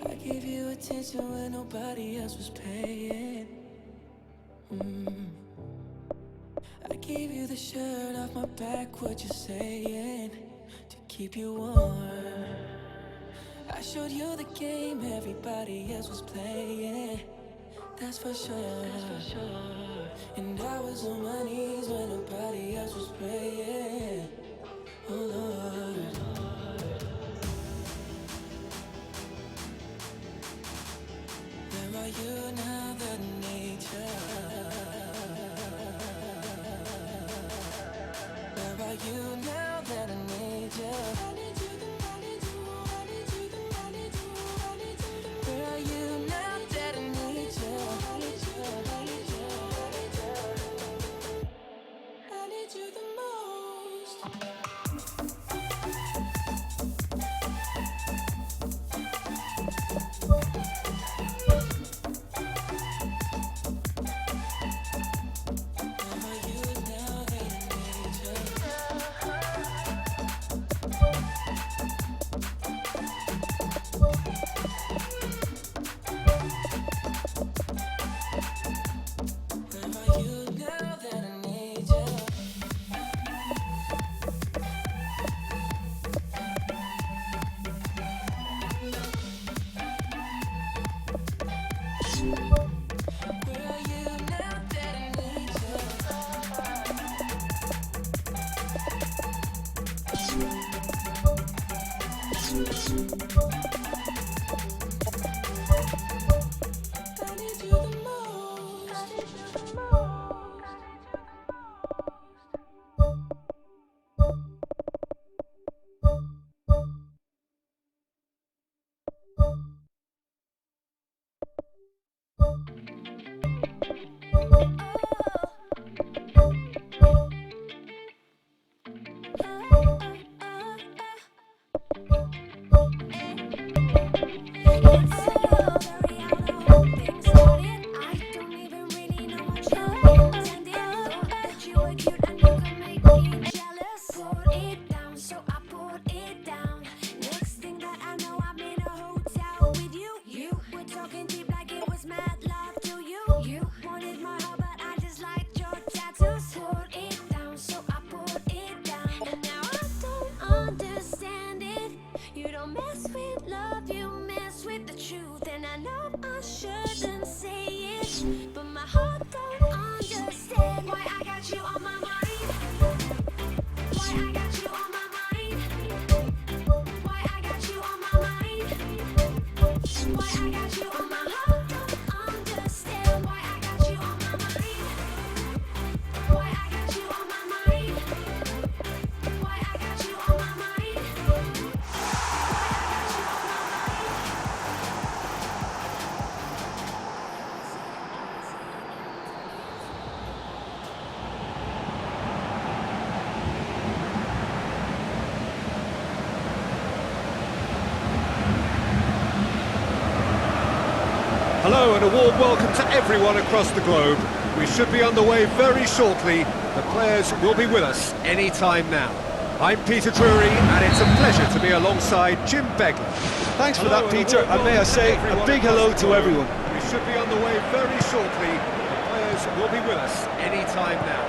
I gave you attention when nobody else was paying. I gave you the shirt off my back, what you saying? To keep you warm. I showed you the game everybody else was playing. That's for sure. And I was on my knees when nobody else was praying. Oh Lord. Where are you now that nature? Where are you now that I need you? I need you, I need you, I need you, I need you, I need you. Where are you now that I need you? I need you, I need you, I need you. I need you the most. Hello and a warm welcome to everyone across the globe. We should be underway very shortly. The players will be with us any time now. I'm Peter Drury and it's a pleasure to be alongside Jim Begler. Thanks for that, Peter, and may I say a big hello to everyone. We should be underway very shortly. The players will be with us any time now.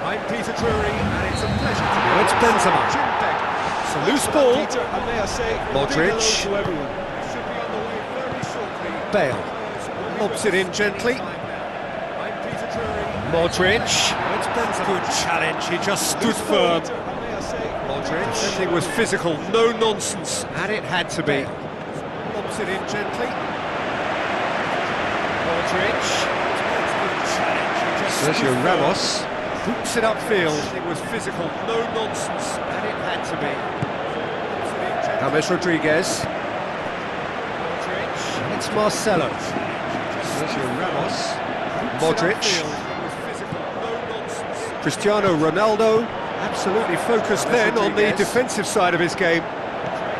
I'm Peter Drury and it's a pleasure to be alongside Jim Begler. It's a loose ball. Peter, and may I say Modric. to everyone. We should be underway very shortly. Bale. Lobs it in gently. Modric. Good challenge, he just stood firm. Modric. Everything was physical, no nonsense, and it had to be. Lobs it in gently. Modric. Good challenge, he just Sergio Ramos. Hoops it upfield. It was physical, no nonsense, and it had to be. James Rodriguez. Modric. And it's Marcelo. Sergio Ramos, Modric, Cristiano Ronaldo, absolutely focused then on the defensive side of his game.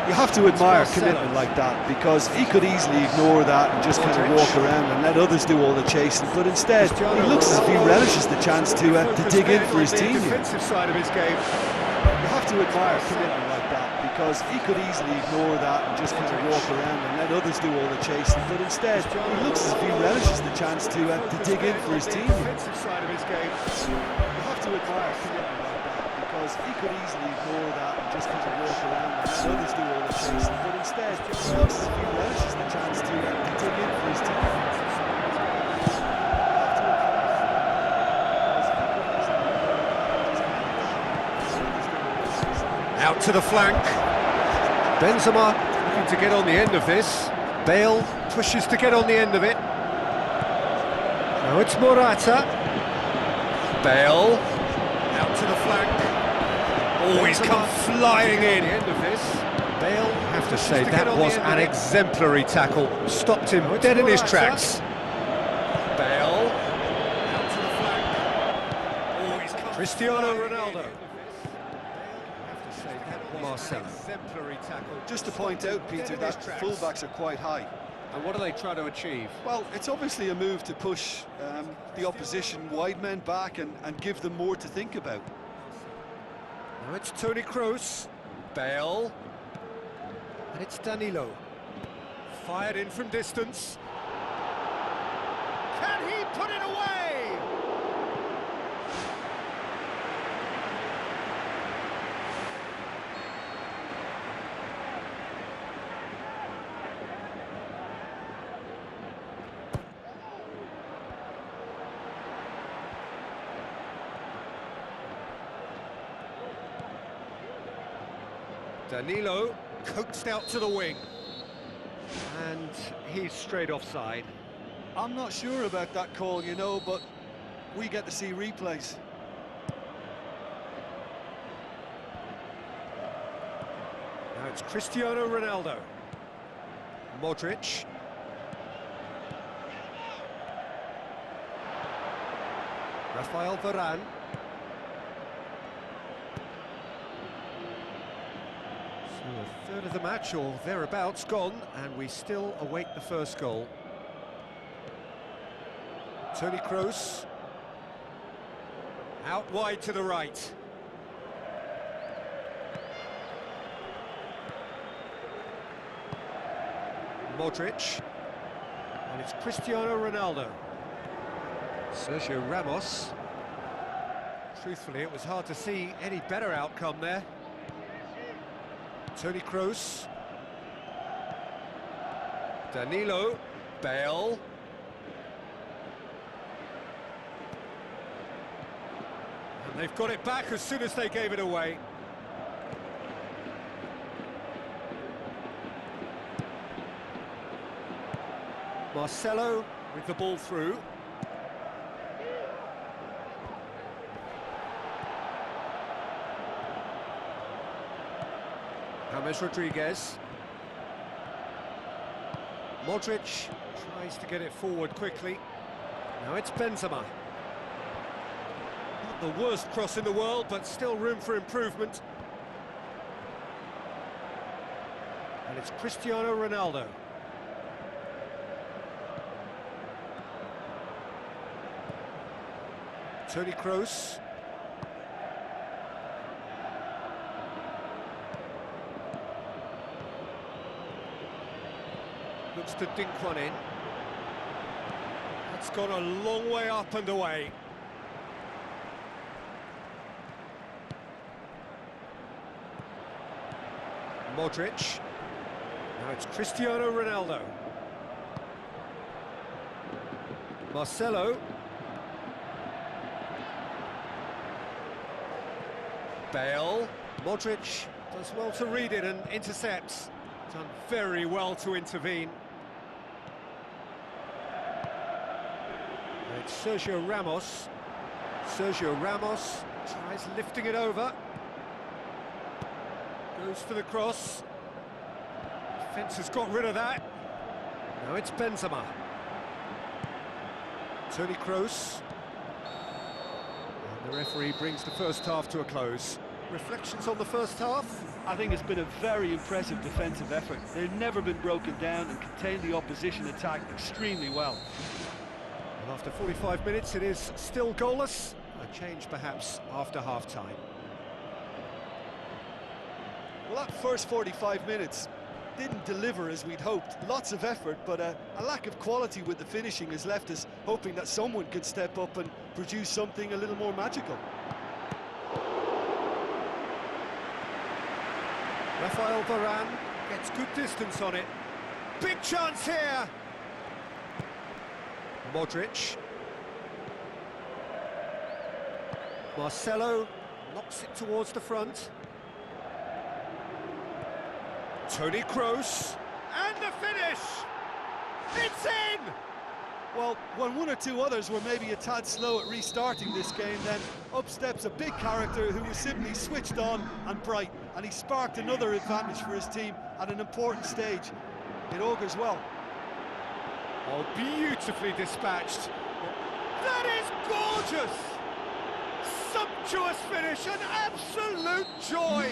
You have to admire commitment like that, because he could easily ignore that and just kind of walk around and let others do all the chasing, but instead he looks as if he relishes the chance to dig in for his team. Defensive side of his game. You have to admire commitment like that, because he could easily ignore that and just kind of walk around and let others do all the chasing, but instead he looks as if he relishes the chance to dig in for his team. Defensive side of his game. You have to admire commitment like that, because he could easily ignore that and just kind of walk around and let others do all the chasing, but instead he looks as if he relishes the chance to dig in for his team. Out to the flank. Benzema looking to get on the end of this. Bale pushes to get on the end of it. Now it's Morata. Bale out to the flank. Oh, he's come flying in. The end of this. Bale, I have to say that was an exemplary tackle. Stopped him dead in his tracks. Bale out to the flank. Oh, he's come Cristiano Ronaldo. Marcelo. Just to point out, Peter, that fullbacks are quite high. And what are they trying to achieve? Well, it's obviously a move to push the opposition wide men back and give them more to think about. Now it's Toni Kroos, Bale, and it's Danilo. Fired in from distance. Can he put it away? Danilo coaxed out to the wing, and he's straight offside. I'm not sure about that call, you know, but we get to see replays. Now it's Cristiano Ronaldo. Modric. Rafael Varane. A third of the match, or thereabouts, gone, and we still await the first goal. Toni Kroos. Out wide to the right. Modric. And it's Cristiano Ronaldo. Sergio Ramos. Truthfully, it was hard to see any better outcome there. Toni Kroos. Danilo. Bale. And they've got it back as soon as they gave it away. Marcelo with the ball through. James Rodriguez. Modric tries to get it forward quickly. Now it's Benzema. Not the worst cross in the world, but still room for improvement. And it's Cristiano Ronaldo. Toni Kroos. Looks to dink one in. That's gone a long way up and away. Modric. Now it's Cristiano Ronaldo. Marcelo. Bale. Modric does well to read it and intercepts. Done very well to intervene. And it's Sergio Ramos. Sergio Ramos tries lifting it over. Goes for the cross. Defence has got rid of that. Now it's Benzema. Toni Kroos. And the referee brings the first half to a close. Reflections on the first half? I think it's been a very impressive defensive effort. They've never been broken down and contained the opposition attack extremely well. And after 45 minutes, it is still goalless. A change perhaps after half-time. Well, that first 45 minutes didn't deliver as we'd hoped. Lots of effort, but a lack of quality with the finishing has left us hoping that someone could step up and produce something a little more magical. Rafael Varane gets good distance on it. Big chance here. Modric. Marcelo knocks it towards the front. Toni Kroos, and the finish! It's in! Well, when one or two others were maybe a tad slow at restarting this game, then up steps a big character who was simply switched on and bright, and he sparked another advantage for his team at an important stage. It augurs well. Oh, beautifully dispatched. That is gorgeous! Sumptuous finish, an absolute joy!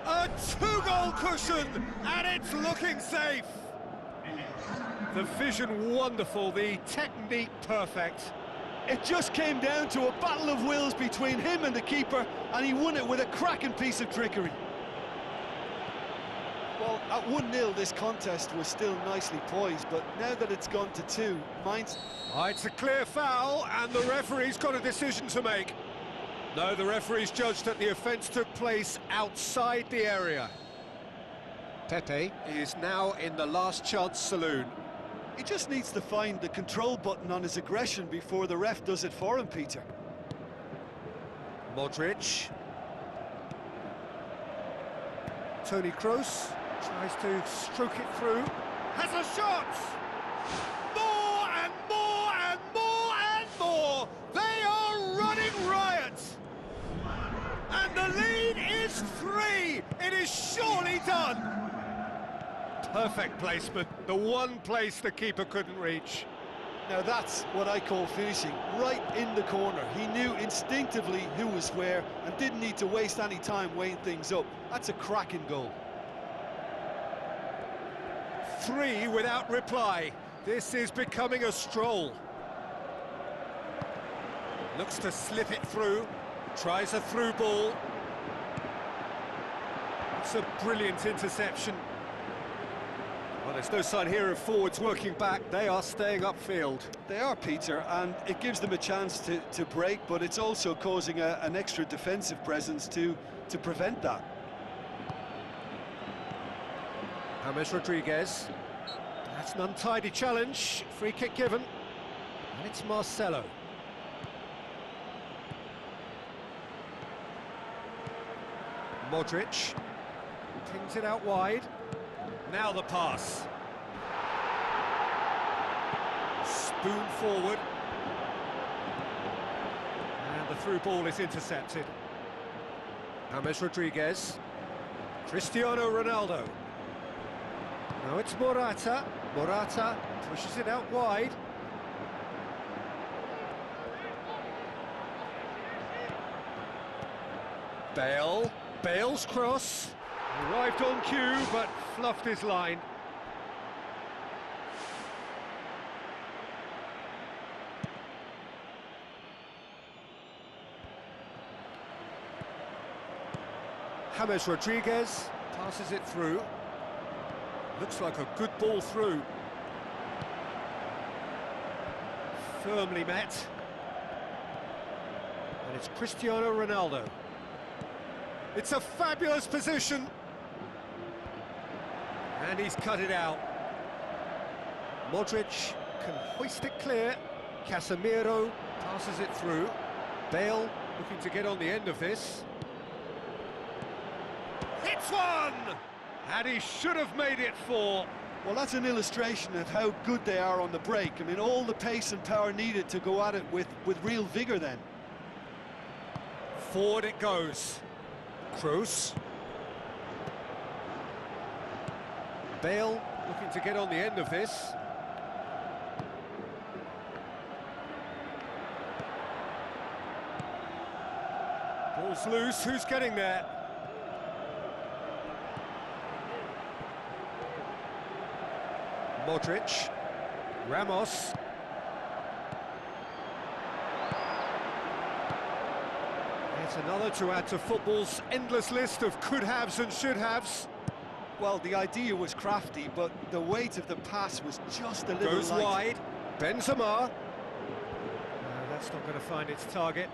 A two-goal cushion, and it's looking safe. The vision wonderful, the technique perfect. It just came down to a battle of wills between him and the keeper, and he won it with a cracking piece of trickery. Well, at 1-0 this contest was still nicely poised, but now that it's gone to 2, mine's... Oh, it's a clear foul, and the referee's got a decision to make. No, the referee's judged that the offence took place outside the area. Pepe is now in the last chance saloon. He just needs to find the control button on his aggression before the ref does it for him, Peter. Modric. Toni Kroos tries to stroke it through. Has a shot! More and more and more and more! They are running riot! And the lead is 3! It is surely done! Perfect placement, the one place the keeper couldn't reach. Now that's what I call finishing, right in the corner. He knew instinctively who was where and didn't need to waste any time weighing things up. That's a cracking goal. 3 without reply. This is becoming a stroll. Looks to slip it through. Tries a through ball. It's a brilliant interception. Well, there's no sign here of forwards working back. They are staying upfield. They are, Peter, and it gives them a chance to break, but it's also causing an extra defensive presence to prevent that. James Rodriguez. That's an untidy challenge. Free kick given. And it's Marcelo. Modric. Pings it out wide. Now the pass. Spoon forward. And the through ball is intercepted. James Rodriguez. Cristiano Ronaldo. Now it's Morata. Morata pushes it out wide. Bale. Bale's cross. Arrived on cue, but fluffed his line. James Rodriguez passes it through. Looks like a good ball through. Firmly met. And it's Cristiano Ronaldo. It's a fabulous position. And he's cut it out. Modric can hoist it clear. Casemiro passes it through. Bale looking to get on the end of this. It's one! And he should have made it 4. Well, that's an illustration of how good they are on the break. I mean, all the pace and power needed to go at it with real vigour then. Forward it goes. Kroos. Bale looking to get on the end of this. Ball's loose, who's getting there? Modric. Ramos. It's another to add to football's endless list of could-haves and should-haves. Well, the idea was crafty, but the weight of the pass was just a little Goes light. wide, Benzema. That's not going to find its target.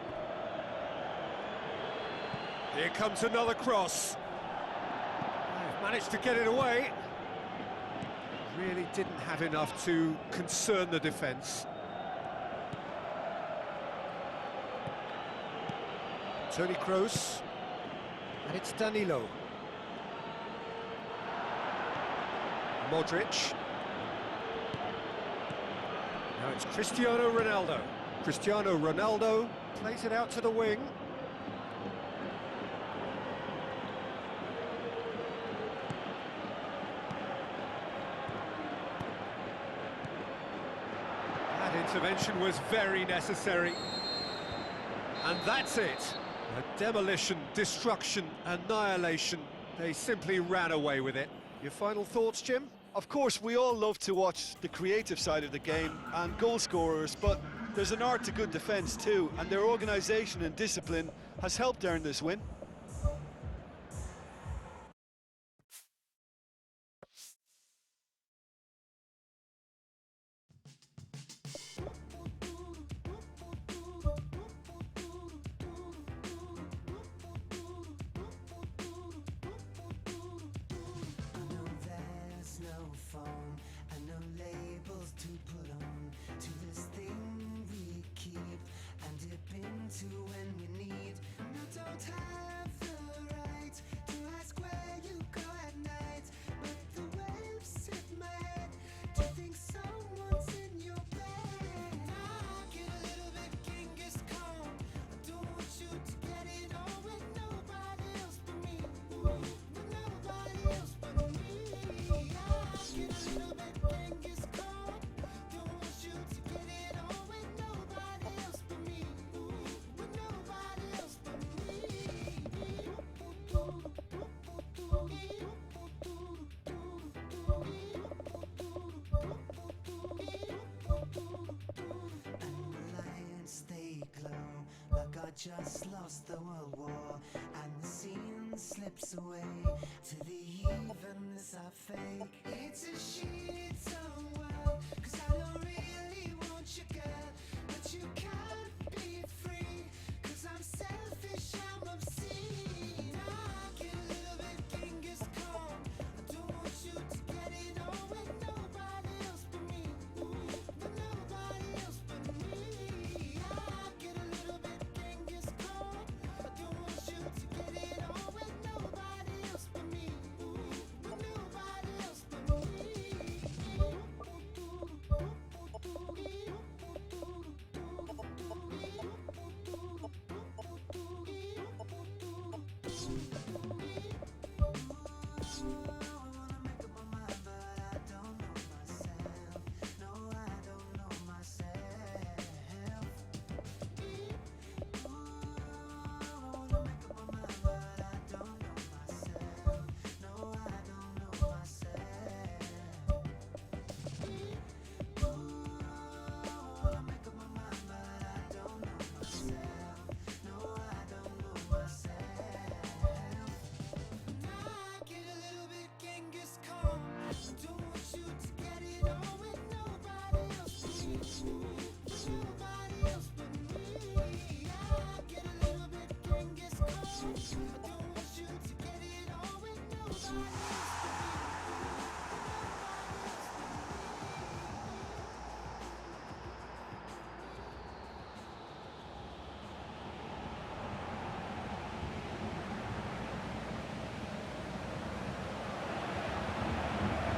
Here comes another cross. They've managed to get it away. Really didn't have enough to concern the defence. Toni Kroos, and it's Danilo. Modric. Now it's Cristiano Ronaldo. Cristiano Ronaldo plays it out to the wing. That intervention was very necessary. And that's it. A demolition, destruction, annihilation. They simply ran away with it. Your final thoughts, Jim? Of course, we all love to watch the creative side of the game and goal scorers, but there's an art to good defence too, and their organisation and discipline has helped earn this win. phone and no labels to put on to this thing we keep and dip into when we need. And I don't have the right to ask where you go at night, but the waves hit my head to think someone's in your bed. I get a little bit Genghis Khan. I don't want you to get it on with nobody else but me. With nobody else but me. I get a little bit Genghis Khan. Don't want you to get it on with nobody else but me. With nobody else but me. And the lights, they glow like I just lost the world war, and the scene slips away to the evenness I fake. It's a shit-on world, 'cause I don't really want you, girl, but you can't be free, 'cause I'm selfish, I'm obscene. I get a little bit Genghis Khan. I don't want you to get it on with nobody else but me. With nobody else but me. I get a little bit Genghis Khan. I don't want you to get it on with nobody else but me. With nobody else but me.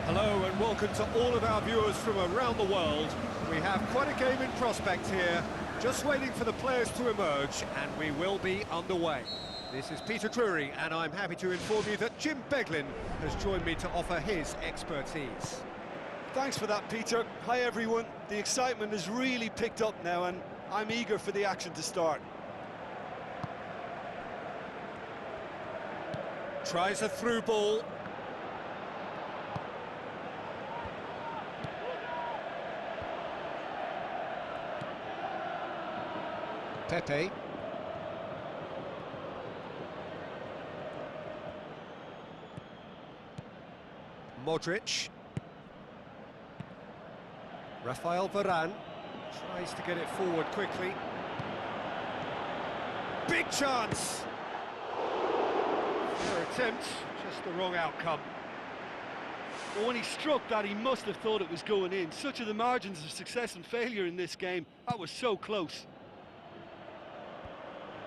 Hello and welcome to all of our viewers from around the world. We have quite a game in prospect here, just waiting for the players to emerge, and we will be underway. This is Peter Drury, and I'm happy to inform you that Jim Beglin has joined me to offer his expertise. Thanks for that, Peter. Hi, everyone. The excitement has really picked up now, and I'm eager for the action to start. Tries a through ball. Pepe. Modric. Rafael Varane tries to get it forward quickly. Big chance! Fair attempt, just the wrong outcome. Well, when he struck that, he must have thought it was going in. Such are the margins of success and failure in this game. That was so close.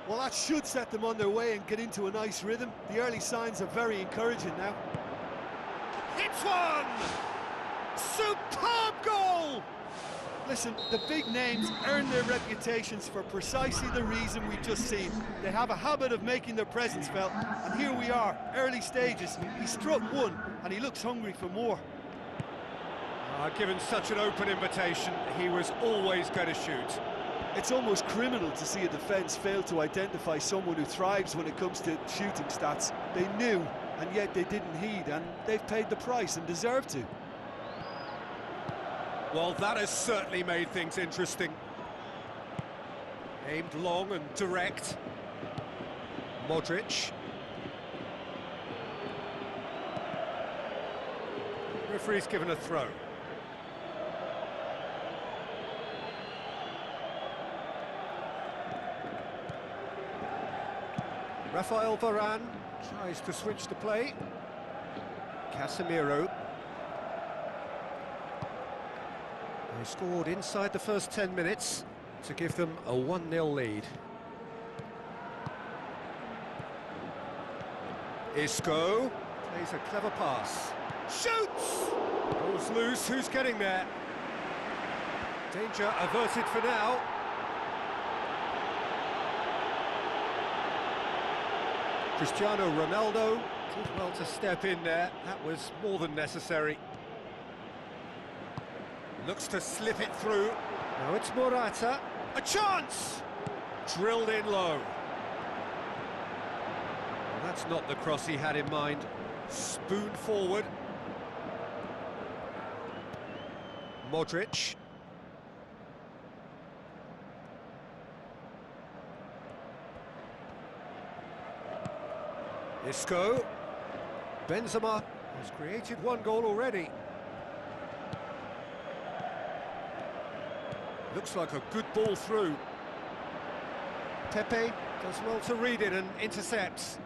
Well, that should set them on their way and get into a nice rhythm. The early signs are very encouraging now. Hits one! Superb goal! Listen, the big names earn their reputations for precisely the reason we've just seen. They have a habit of making their presence felt, and here we are, early stages. He struck one, and he looks hungry for more. Given such an open invitation, he was always going to shoot. It's almost criminal to see a defence fail to identify someone who thrives when it comes to shooting stats. They knew, and yet they didn't heed, and they've paid the price and deserve to. Well, that has certainly made things interesting. Aimed long and direct. Modric. Referee's given a throw. Rafael Varane tries to switch the play. Casemiro. They scored inside the first 10 minutes to give them a 1-0 lead. Isco plays a clever pass. Shoots! Ball's loose, who's getting there? Danger averted for now. Cristiano Ronaldo did well to step in there. That was more than necessary. Looks to slip it through. Now it's Morata. A chance! Drilled in low. Well, that's not the cross he had in mind. Spoon forward. Modric. Isco. Benzema has created one goal already. Looks like a good ball through. Pepe does well to read it and intercepts.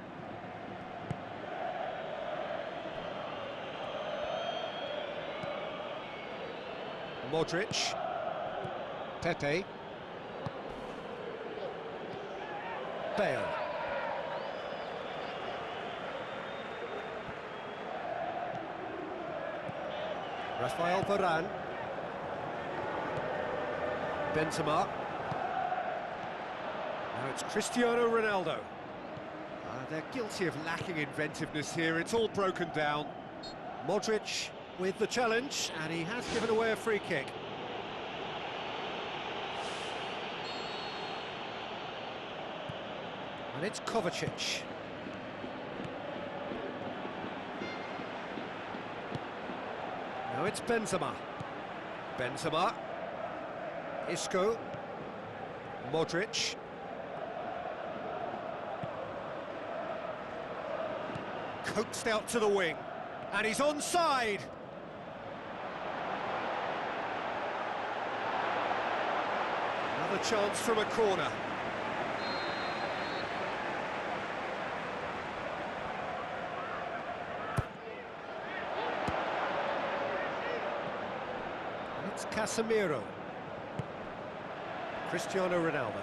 Modric. Pepe. Bale. Rafael Varane. Benzema. Now it's Cristiano Ronaldo. They're guilty of lacking inventiveness here. It's all broken down. Modric with the challenge, and he has given away a free kick. And it's Kovacic. Now it's Benzema. Benzema. Isco. Modric. Coaxed out to the wing. And he's onside. Another chance from a corner. And it's Casemiro. Cristiano Ronaldo.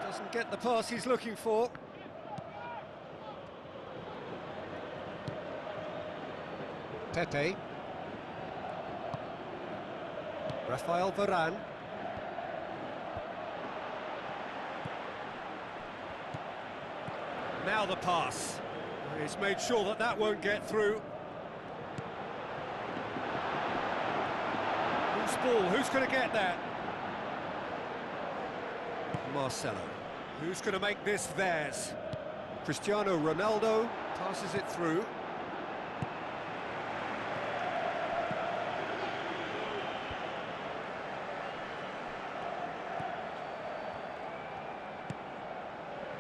Doesn't get the pass he's looking for. Pepe. Rafael Varane. Now the pass. He's made sure that that won't get through. Who's ball? Who's going to get that? Marcelo. Who's going to make this theirs? Cristiano Ronaldo passes it through.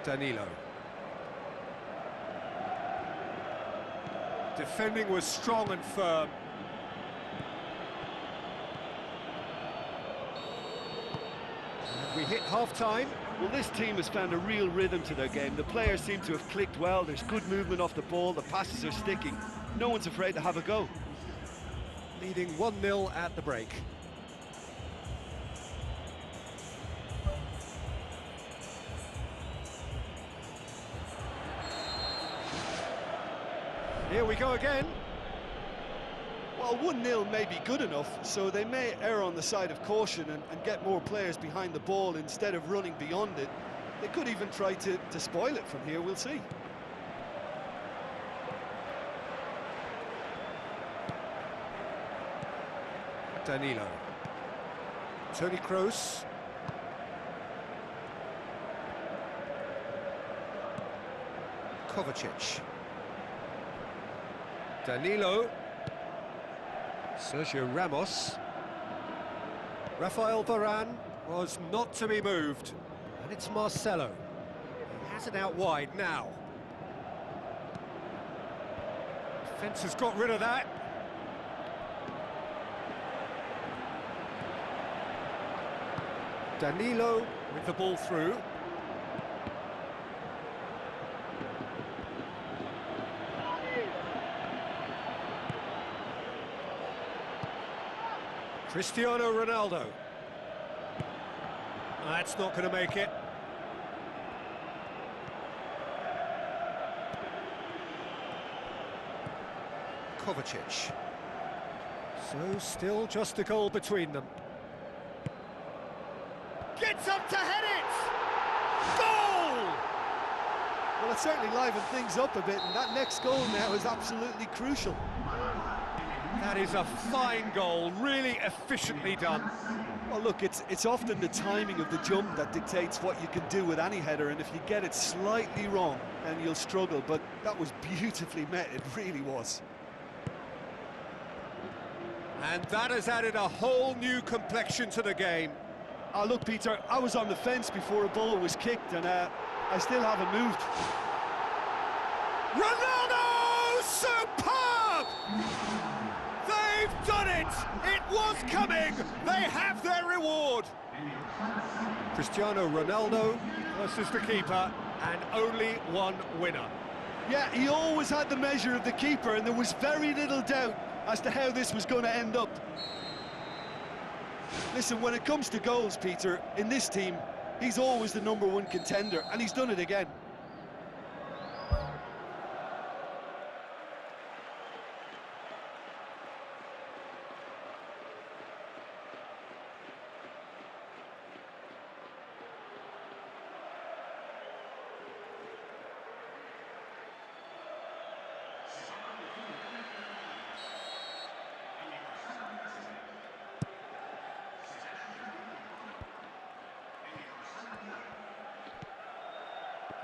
Danilo. Defending was strong and firm. And we hit half-time. Well, this team has found a real rhythm to their game. The players seem to have clicked well. There's good movement off the ball. The passes are sticking. No one's afraid to have a go. Leading 1-0 at the break. Here we go again. Well, 1-0 may be good enough, so they may err on the side of caution and get more players behind the ball instead of running beyond it. They could even try to spoil it from here, we'll see. Danilo. Toni Kroos. Kovacic. Danilo. Sergio Ramos. Rafael Varane was not to be moved. And it's Marcelo. He has it out wide now. Defence has got rid of that. Danilo with the ball through. Cristiano Ronaldo. That's not going to make it. Kovacic. So still just a goal between them. Gets up to head it! Goal! Well, it certainly livened things up a bit, and that next goal now is absolutely crucial. That is a fine goal, really efficiently done. Well, look, it's often the timing of the jump that dictates what you can do with any header, and if you get it slightly wrong, then you'll struggle, but that was beautifully met, it really was. And that has added a whole new complexion to the game. Oh, look, Peter, I was on the fence before a ball was kicked, and I still haven't moved. Ronaldo! Superb! They've done it! It was coming! They have their reward! Cristiano Ronaldo versus the keeper, and only one winner. Yeah, he always had the measure of the keeper, and there was very little doubt as to how this was going to end up. Listen, when it comes to goals, Peter, in this team, he's always the #1 contender, and he's done it again.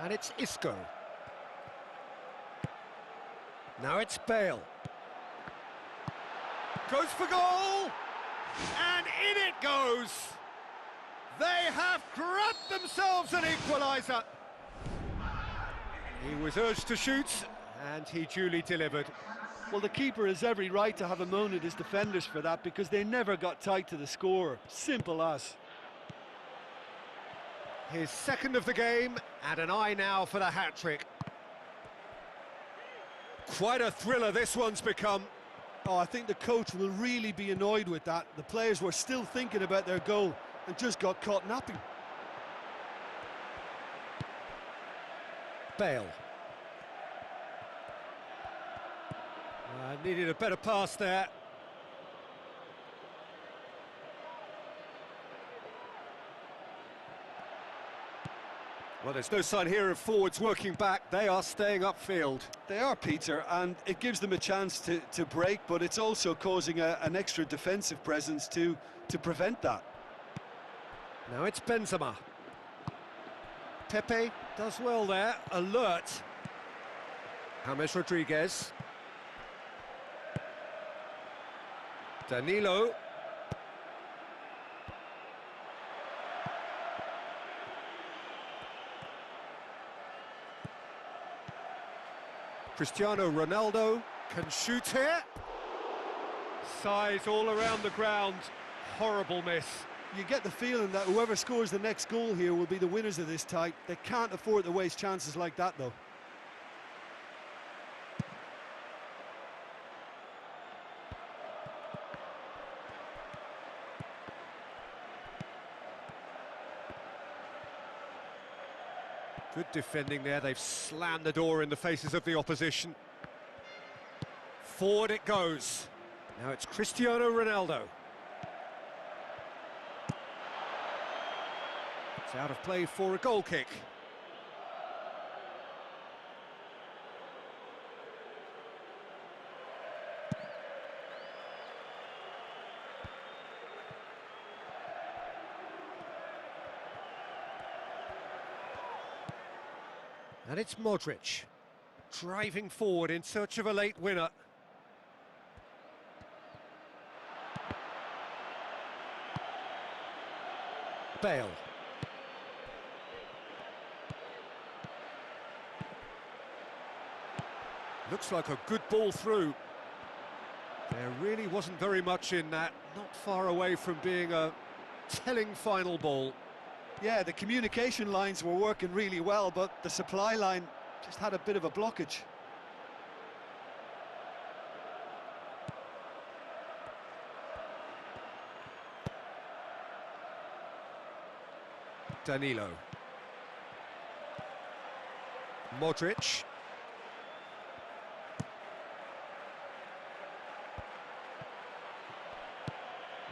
And it's Isco. Now it's Bale. Goes for goal! And in it goes! They have grabbed themselves an equaliser. He was urged to shoot, and he duly delivered. Well, the keeper has every right to have a moan at his defenders for that, because they never got tight to the scorer. Simple as. His second of the game, and an eye now for the hat-trick. Quite a thriller this one's become. Oh, I think the coach will really be annoyed with that. The players were still thinking about their goal and just got caught napping. Bale. Needed a better pass there. Well, there's no sign here of forwards working back. They are staying upfield. They are, Peter, and it gives them a chance to break, but it's also causing an extra defensive presence to prevent that. Now it's Benzema. Pepe does well there, alert. James Rodriguez. Danilo. Cristiano Ronaldo. Can shoot here. Size all around the ground. Horrible miss. You get the feeling that whoever scores the next goal here will be the winners of this tie. They can't afford to waste chances like that, though. Good defending there. They've slammed the door in the faces of the opposition. Forward it goes. Now it's Cristiano Ronaldo. It's out of play for a goal kick. And it's Modric, driving forward in search of a late winner. Bale. Looks like a good ball through. There really wasn't very much in that, not far away from being a telling final ball. Yeah, the communication lines were working really well, but the supply line just had a bit of a blockage. Danilo. Modric.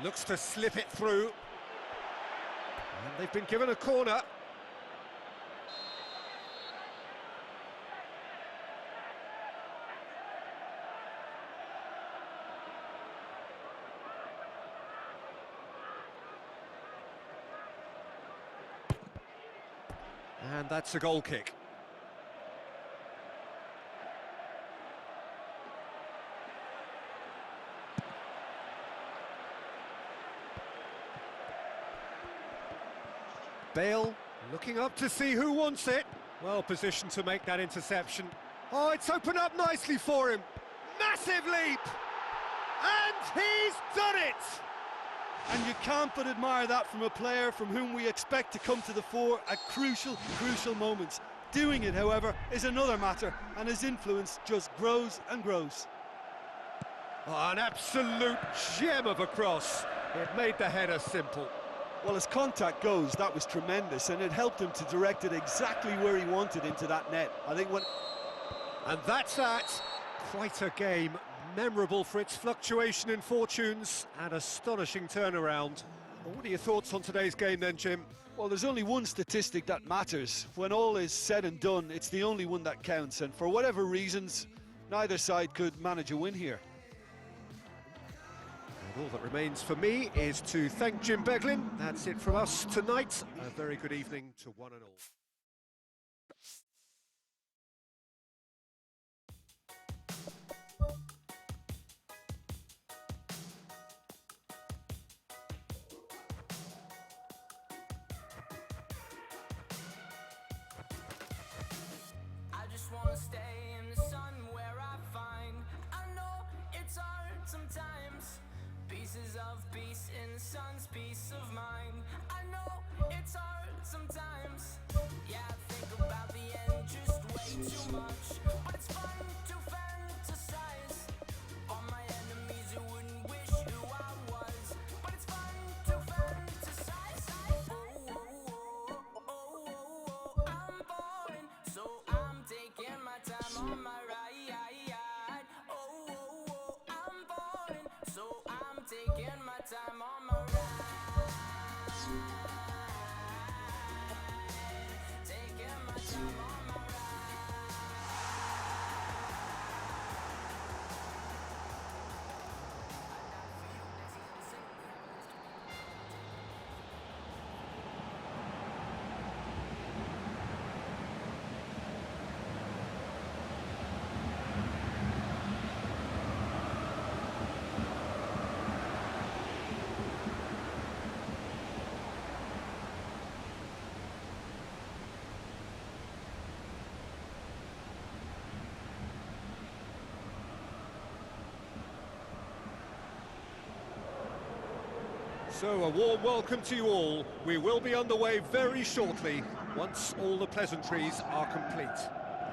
Looks to slip it through. And they've been given a corner. And that's a goal kick. Bale looking up to see who wants it. Well positioned to make that interception. Oh, it's opened up nicely for him. Massive leap! And he's done it! And you can't but admire that from a player from whom we expect to come to the fore at crucial moments. Doing it, however, is another matter, and his influence just grows and grows. Oh, an absolute gem of a cross. It made the header simple. Well, as contact goes, that was tremendous, and it helped him to direct it exactly where he wanted into that net. I think when... And that's that. Quite a game. Memorable for its fluctuation in fortunes and astonishing turnaround. Well, what are your thoughts on today's game then, Jim? Well, there's only one statistic that matters. When all is said and done, it's the only one that counts, and for whatever reasons, neither side could manage a win here. And all that remains for me is to thank Jim Beglin. That's it from us tonight. A very good evening to one and all. Wanna stay in the sun where I find I know it's hard sometimes. Pieces of peace in the sun's peace of mind. I know it's hard sometimes. Yeah, I think about the end just way too much. But it's fun to fantasize on my enemies who wouldn't wish who I was. But it's fun to fantasize. Oh, oh, oh, oh, oh, oh. I'm boring, so I'm taking my time on my ride. Oh, oh, oh, I'm boring, so I'm taking my time on my ride. Taking my time on my ride. So, a warm welcome to you all. We will be underway very shortly, once all the pleasantries are complete.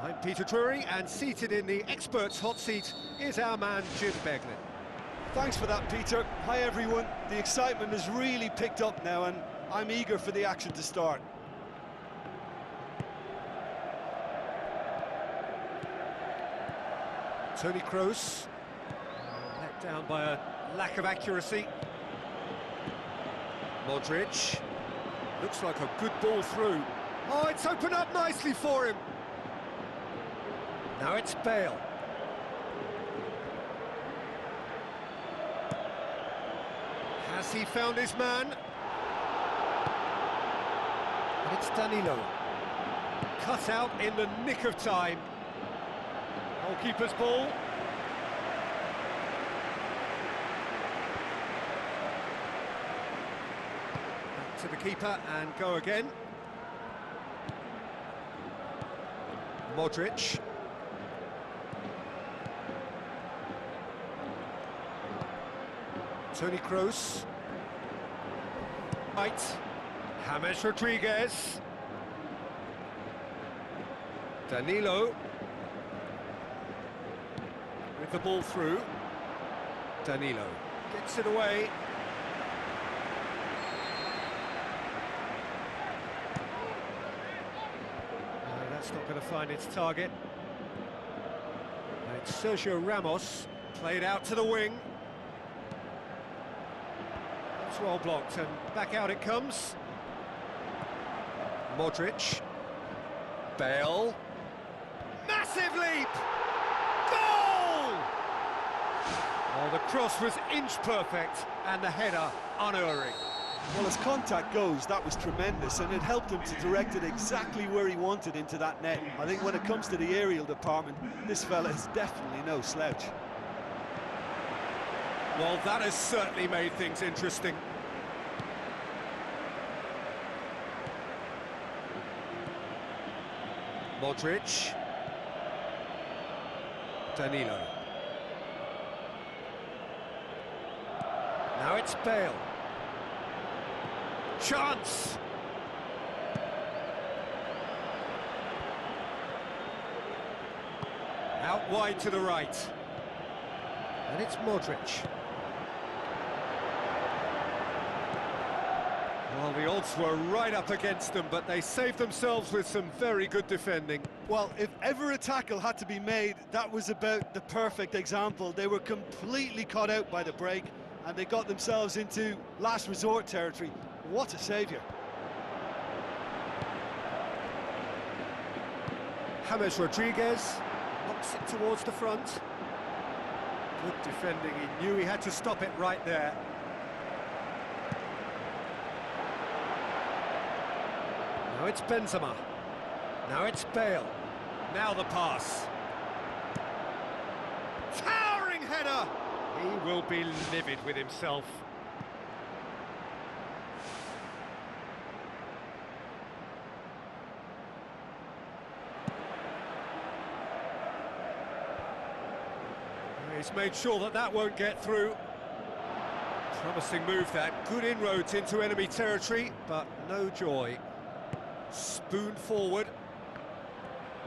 I'm Peter Drury, and seated in the expert's hot seat is our man Jim Beglin. Thanks for that, Peter. Hi, everyone. The excitement has really picked up now, and I'm eager for the action to start. Tony Kroos, let down by a lack of accuracy. Modric, looks like a good ball through. Oh, it's opened up nicely for him. Now it's Bale. Has he found his man? And it's Danilo. Cut out in the nick of time. Goalkeeper's ball. Back to the keeper and go again. Modric. Tony Kroos. Right. James Rodriguez. Danilo. With the ball through. Danilo gets it away. No, that's not going to find its target. And it's Sergio Ramos, played out to the wing. It's well blocked, and back out it comes. Modric. Bale. Massive leap! Goal! Oh, the cross was inch perfect, and the header unerring. Well, as contact goes, that was tremendous, and it helped him to direct it exactly where he wanted into that net. I think when it comes to the aerial department, this fella is definitely no slouch. Well, that has certainly made things interesting. Modric. Danilo. Now it's Bale. Chance! Out wide to the right. And it's Modric. Well, the odds were right up against them, but they saved themselves with some very good defending. Well, if ever a tackle had to be made, that was about the perfect example. They were completely caught out by the break, and they got themselves into last resort territory. What a saviour. James Rodriguez knocks it towards the front. Good defending, he knew he had to stop it right there. Now it's Benzema. Now it's Bale. Now the pass. Towering header! He will be livid with himself. He's made sure that that won't get through. Promising move that. Good inroads into enemy territory, but no joy. Spoon forward.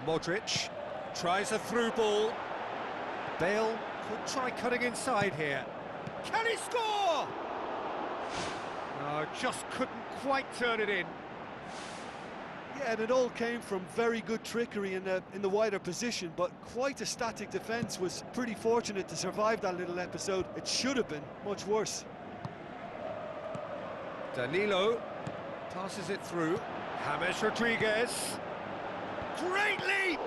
Modric tries a through ball. Bale could try cutting inside here. Can he score? No, just couldn't quite turn it in. Yeah, and it all came from very good trickery in the wider position, but quite a static defence. Was pretty fortunate to survive that little episode. It should have been much worse. Danilo passes it through. James Rodriguez. Great leap!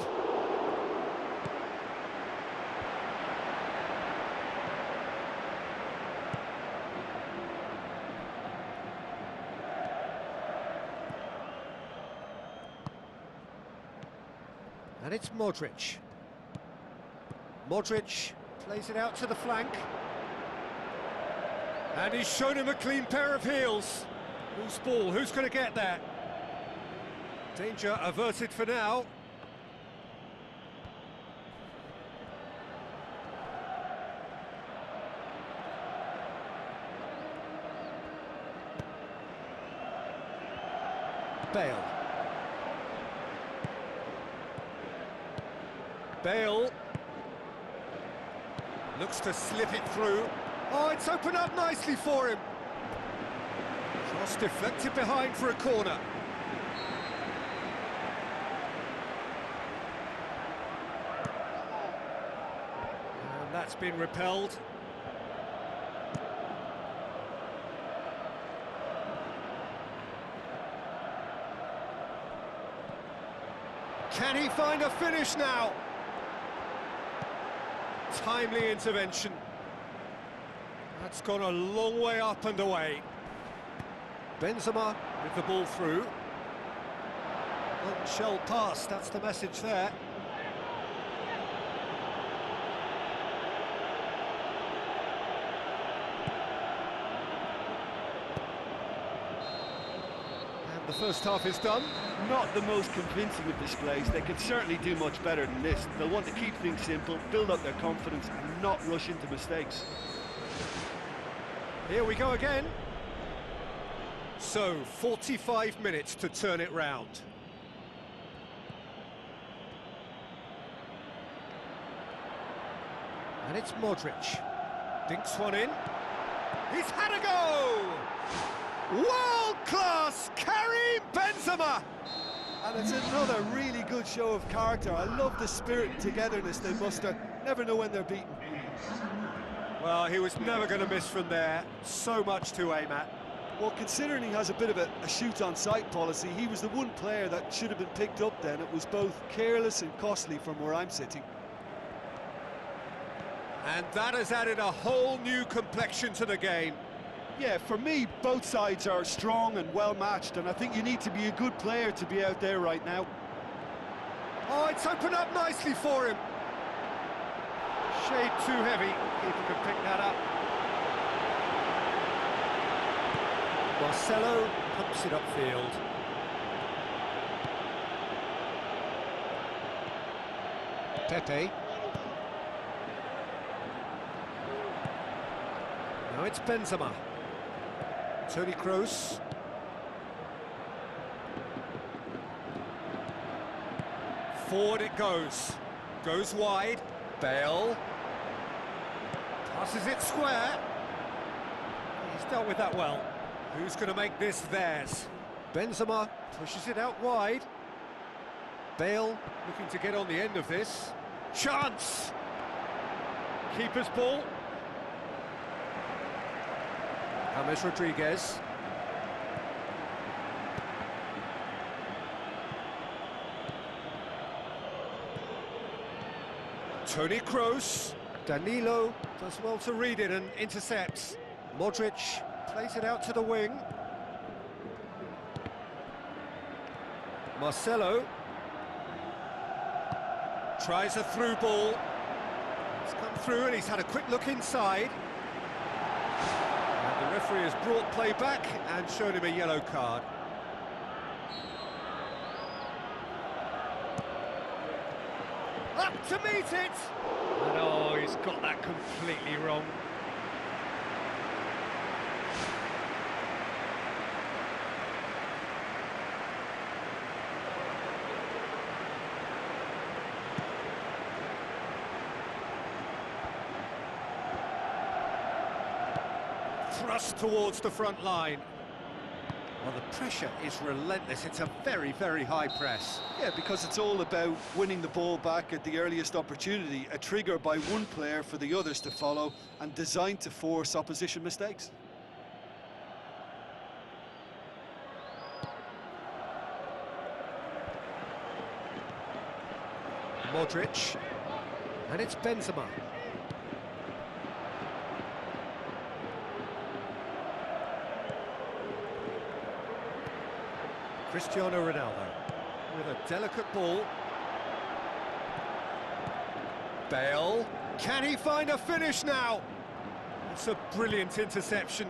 And it's Modric. Modric plays it out to the flank. And he's shown him a clean pair of heels. Whose ball? Who's going to get that? Danger averted for now. Bale. Bale. Looks to slip it through. Oh, it's opened up nicely for him. Cross deflected behind for a corner. And that's been repelled. Can he find a finish now? Timely intervention. That's gone a long way up and away. Benzema with the ball through. Shell pass, that's the message there. And the first half is done. Not the most convincing of displays. They could certainly do much better than this. They'll want to keep things simple, build up their confidence and not rush into mistakes. Here we go again. So, 45 minutes to turn it round. And it's Modric. Dinks one in. He's had a go! World-class Karim Benzema! And it's another really good show of character. I love the spirit and togetherness they muster. Never know when they're beaten. Well, he was never going to miss from there. So much to aim at. Well, considering he has a bit of a shoot-on-sight policy, he was the one player that should have been picked up then. It was both careless and costly from where I'm sitting. And that has added a whole new complexion to the game. Yeah, for me, both sides are strong and well-matched, and I think you need to be a good player to be out there right now. Oh, it's opened up nicely for him. Shade too heavy. Keeper can pick that up. Marcelo pumps it upfield. Pepe. Now it's Benzema. Toni Kroos. Forward it goes. Goes wide. Bale. Passes it square. He's dealt with that well. Who's going to make this theirs? Benzema pushes it out wide. Bale looking to get on the end of this. Chance! Keeper's ball. James Rodriguez. Toni Kroos. Danilo does well to read it and intercepts. Modric plays it out to the wing. Marcelo tries a through ball. It's come through and he's had a quick look inside. And the referee has brought play back and shown him a yellow card. Up to meet it! And oh, he's got that completely wrong. Thrust towards the front line. Well, the pressure is relentless. It's a very, very high press. Yeah, because it's all about winning the ball back at the earliest opportunity, a trigger by one player for the others to follow, and designed to force opposition mistakes. Modric. And it's Benzema. Cristiano Ronaldo with a delicate ball. Bale, can he find a finish now? It's a brilliant interception.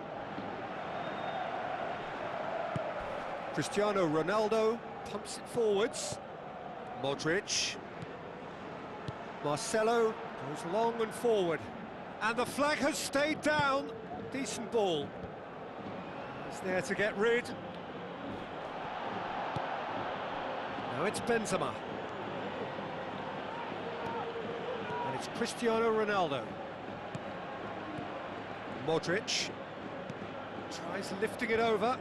Cristiano Ronaldo pumps it forwards. Modric. Marcelo goes long and forward. And the flag has stayed down. Decent ball. He's there to get rid. Now it's Benzema. And it's Cristiano Ronaldo. Modric tries lifting it over.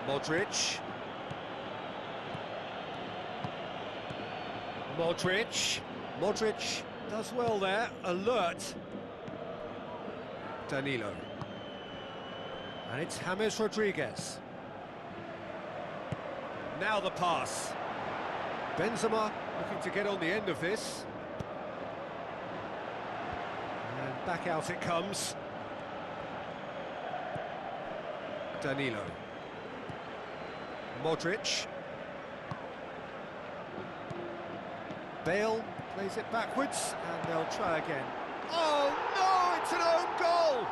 Modric. Modric does well there, alert. Danilo. And it's James Rodriguez. Now the pass. Benzema looking to get on the end of this. And back out it comes. Danilo. Modric. Bale plays it backwards, and they'll try again. Oh no, it's an own goal!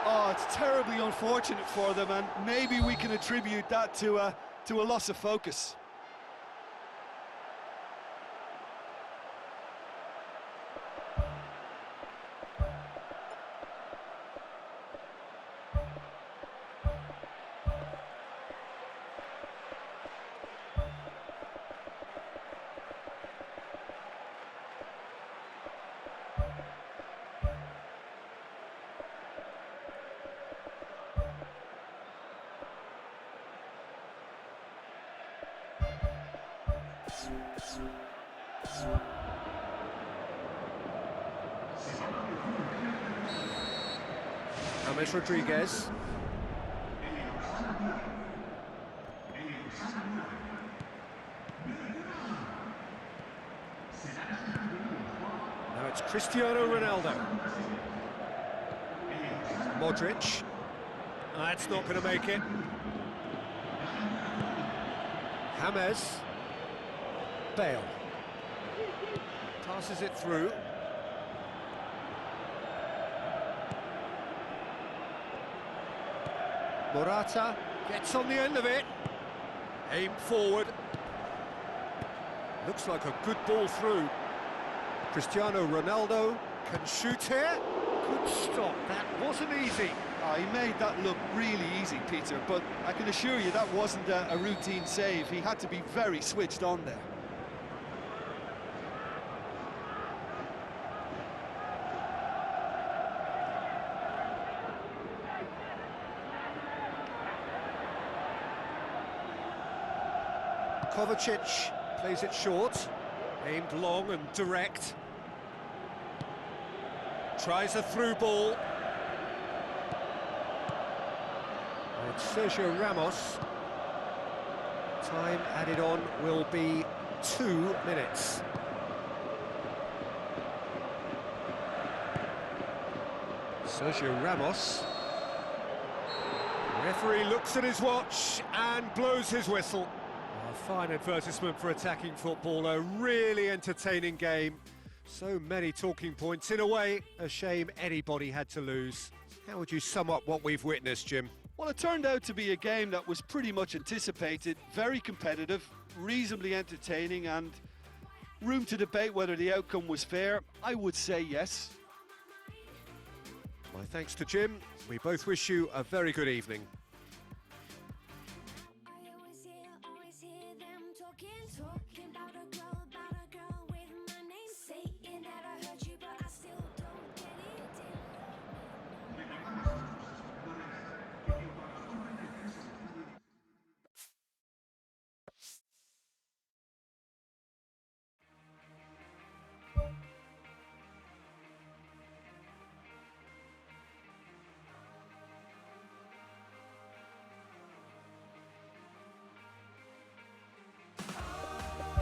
Oh, it's terribly unfortunate for them, and maybe we can attribute that to a loss of focus. James Rodriguez. Now it's Cristiano Ronaldo. Modric. That's not going to make it. James. Bale. Passes it through. Morata gets on the end of it. Aim forward. Looks like a good ball through. Cristiano Ronaldo can shoot here. Good stop. That wasn't easy. Oh, he made that look really easy, Peter, but I can assure you that wasn't a routine save. He had to be very switched on there. Kovacic plays it short, aimed long and direct. Tries a through ball. And it's Sergio Ramos. Time added on will be 2 minutes. Sergio Ramos. Referee looks at his watch and blows his whistle. A fine advertisement for attacking football, a really entertaining game. So many talking points. In a way, a shame anybody had to lose. How would you sum up what we've witnessed, Jim? Well, it turned out to be a game that was pretty much anticipated, very competitive, reasonably entertaining, and room to debate whether the outcome was fair. I would say yes. My thanks to Jim. We both wish you a very good evening. I always hear them talking about a girl with my name, saying that I hurt you, but I still don't get it. Oh,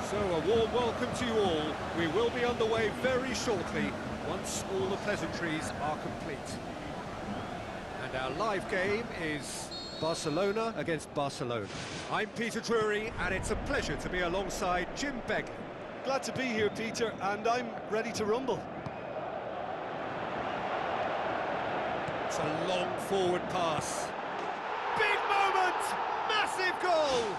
So a warm welcome to you all. We will be underway very shortly once all the pleasantries are complete. And our live game is Barcelona against Barcelona. I'm Peter Drury, and it's a pleasure to be alongside Jim Begley. Glad to be here, Peter, and I'm ready to rumble. It's a long forward pass. Big moment! Massive goal!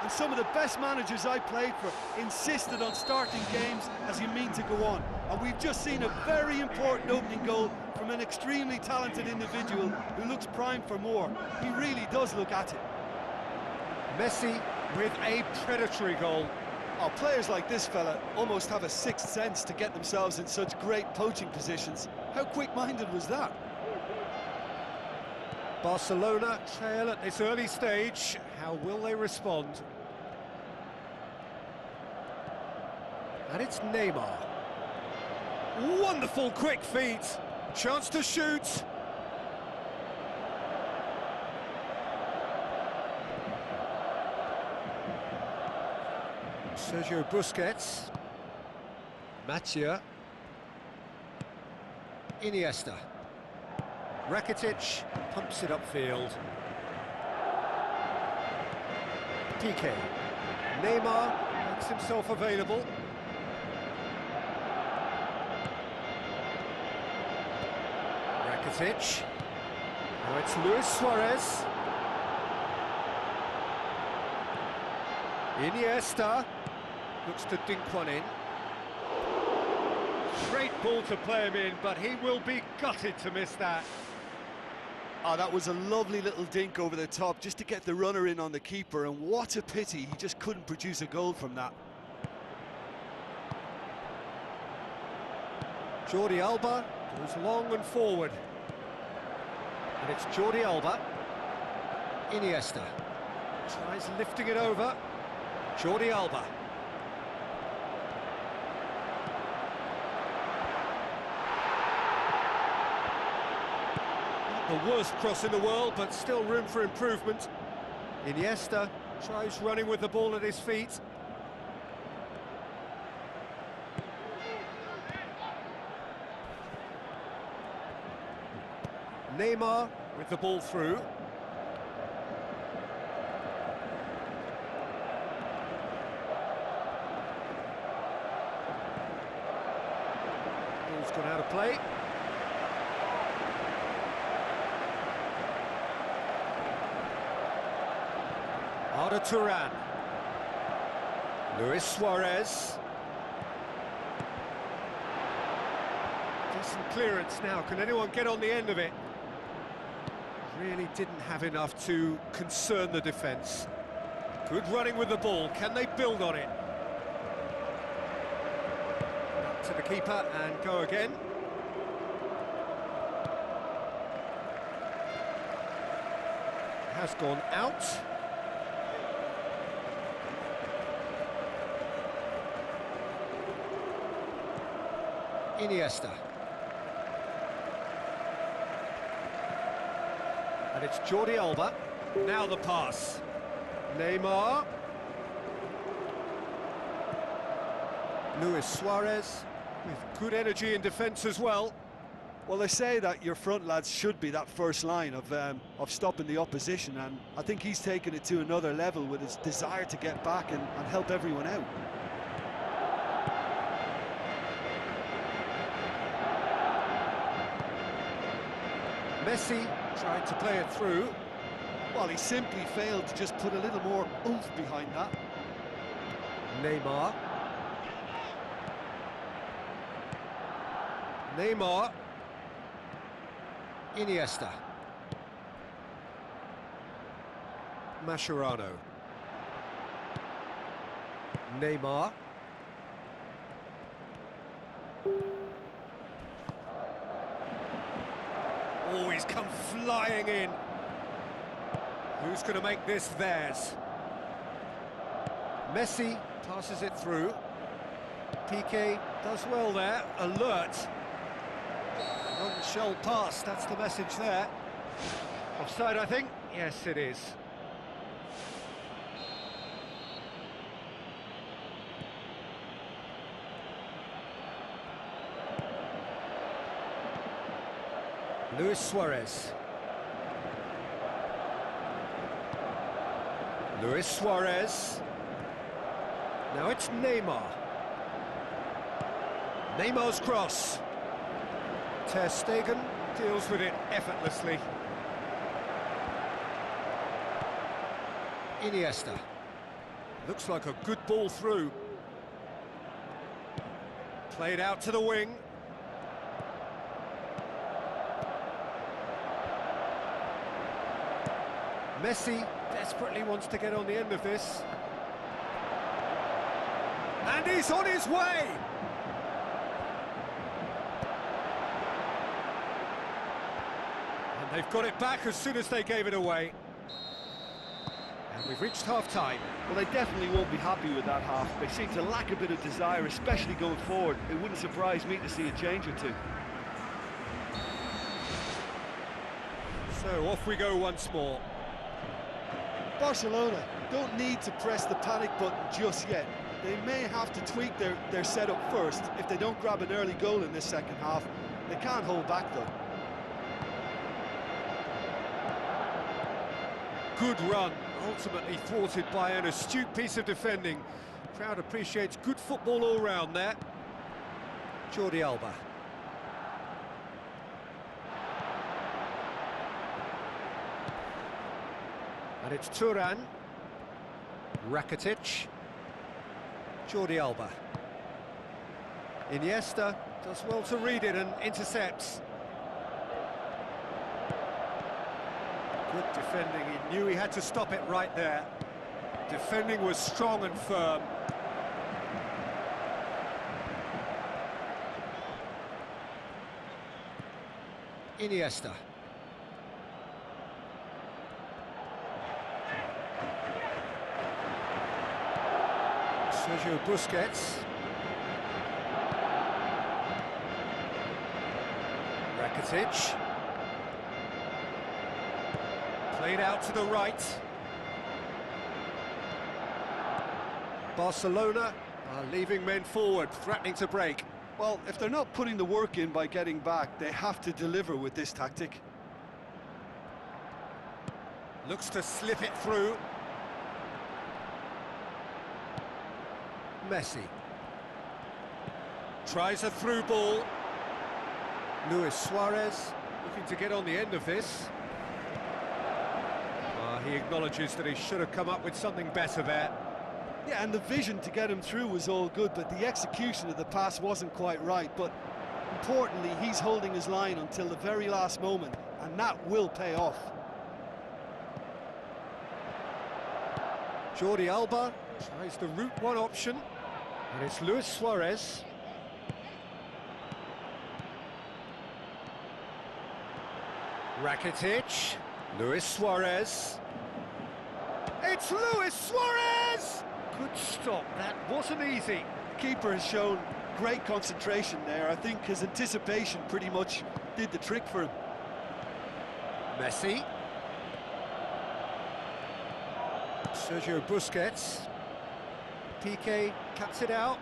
And some of the best managers I played for insisted on starting games as you mean to go on. And we've just seen a very important opening goal from an extremely talented individual who looks primed for more. He really does look at it. Messi with a predatory goal. Oh, players like this fella almost have a sixth sense to get themselves in such great poaching positions. How quick-minded was that? Barcelona trail at this early stage. How will they respond? And it's Neymar. Wonderful quick feet. Chance to shoot. Sergio Busquets. Matia. Iniesta. Rakitic pumps it upfield. Piqué. Neymar makes himself available. Rakitic. Now it's Luis Suarez. Iniesta looks to dink one in. Great ball to play him in, but he will be gutted to miss that. Oh, that was a lovely little dink over the top just to get the runner in on the keeper, and what a pity he just couldn't produce a goal from that. Jordi Alba goes long and forward. And it's Jordi Alba. Iniesta tries lifting it over. Jordi Alba. The worst cross in the world, but still room for improvement. Iniesta tries running with the ball at his feet. Neymar with the ball through. Ball's gone out of play. Arda Turan. Luis Suarez. Decent clearance now. Can anyone get on the end of it? Really didn't have enough to concern the defence. Good running with the ball. Can they build on it? Back to the keeper and go again. Has gone out. Iniesta. And it's Jordi Alba. Now the pass. Neymar. Luis Suarez with good energy in defence as well. Well, they say that your front lads should be that first line of stopping the opposition, and I think he's taken it to another level with his desire to get back and help everyone out. Messi tried to play it through. Well, he simply failed to just put a little more oomph behind that. Neymar. Neymar. Iniesta. Mascherano. Neymar. Oh, he's come flying in. Who's going to make this theirs? Messi passes it through. Piqué does well there, alert. Non-shell pass, that's the message there. Offside, I think? Yes, it is. Luis Suarez. Luis Suarez. Now it's Neymar. Neymar's cross. Ter Stegen deals with it effortlessly. Iniesta. Looks like a good ball through. Played out to the wing. Messi desperately wants to get on the end of this. And he's on his way! And they've got it back as soon as they gave it away. And we've reached half-time. Well, they definitely won't be happy with that half. They seem to lack a bit of desire, especially going forward. It wouldn't surprise me to see a change or two. So off we go once more. Barcelona don't need to press the panic button just yet. They may have to tweak their setup first. If they don't grab an early goal in this second half, they can't hold back though. Good run, ultimately thwarted by an astute piece of defending. Crowd appreciates good football all round there. Jordi Alba. And it's Turan. Rakitic. Jordi Alba. Iniesta does well to read it and intercepts. Good defending, he knew he had to stop it right there. Defending was strong and firm. Iniesta. Sergio Busquets. Rakitic. Played out to the right. Barcelona are leaving men forward, threatening to break. Well, if they're not putting the work in by getting back, they have to deliver with this tactic. Looks to slip it through. Messi. Tries a through ball. Luis Suarez looking to get on the end of this. He acknowledges that he should have come up with something better there. Yeah, and the vision to get him through was all good, but the execution of the pass wasn't quite right. But importantly, he's holding his line until the very last moment, and that will pay off. Jordi Alba tries the route one option, and it's Luis Suarez. Rakitic, Luis Suarez. It's Luis Suarez! Good stop, that wasn't easy. The keeper has shown great concentration there. I think his anticipation pretty much did the trick for him. Messi. Sergio Busquets. Piqué cuts it out.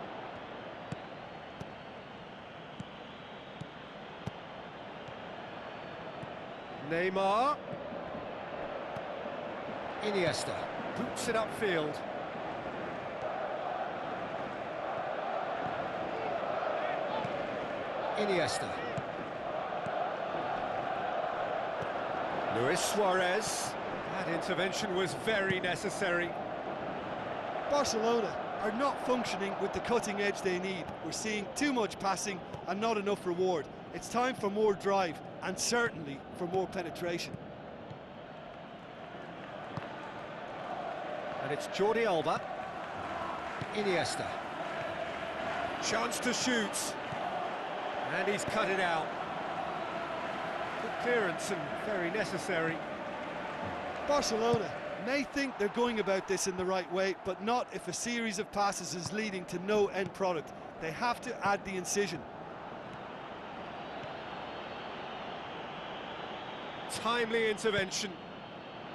Neymar. Iniesta boots it upfield. Iniesta. Luis Suarez. That intervention was very necessary. Barcelona are not functioning with the cutting edge they need. We're seeing too much passing and not enough reward. It's time for more drive and certainly for more penetration. And it's Jordi Alba. Iniesta. Chance to shoot. And he's cut it out. Good clearance and very necessary. Barcelona may think they're going about this in the right way, but not if a series of passes is leading to no end product. They have to add the incision. Timely intervention.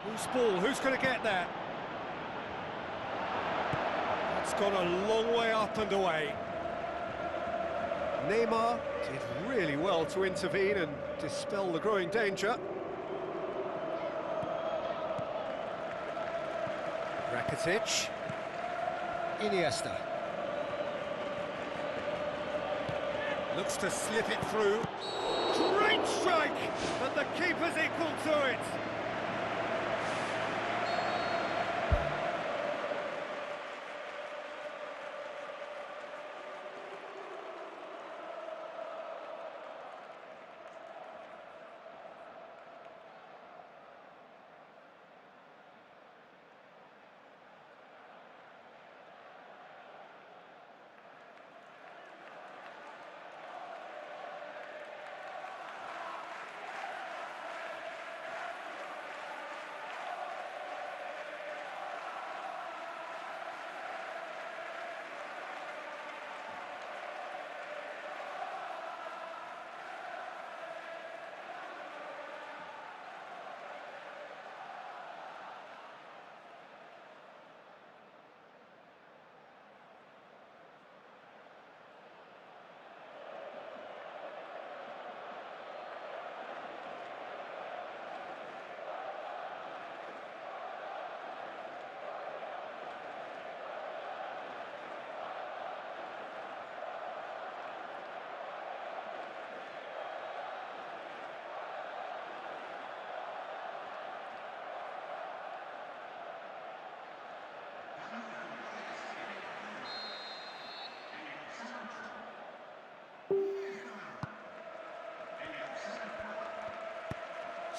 Who's ball? Who's going to get that? That's gone a long way up and away. Neymar did really well to intervene and dispel the growing danger. Rakitic. Iniesta. Looks to slip it through. Great strike! But the keeper's equal to it.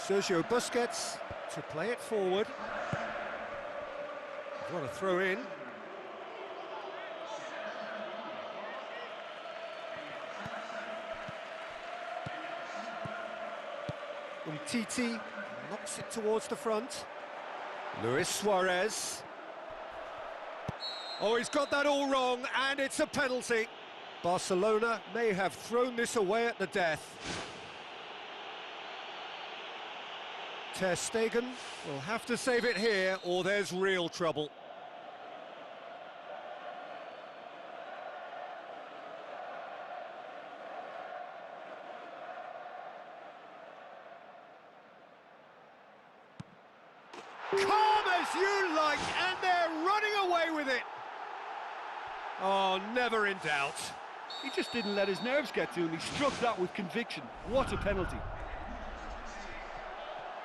Sergio Busquets to play it forward. What a throw in. Umtiti knocks it towards the front. Luis Suarez. Oh, he's got that all wrong, and it's a penalty. Barcelona may have thrown this away at the death. Ter Stegen will have to save it here, or there's real trouble. Calm as you like, and they're running away with it. Oh, never in doubt. He just didn't let his nerves get to him. He struck that with conviction. What a penalty.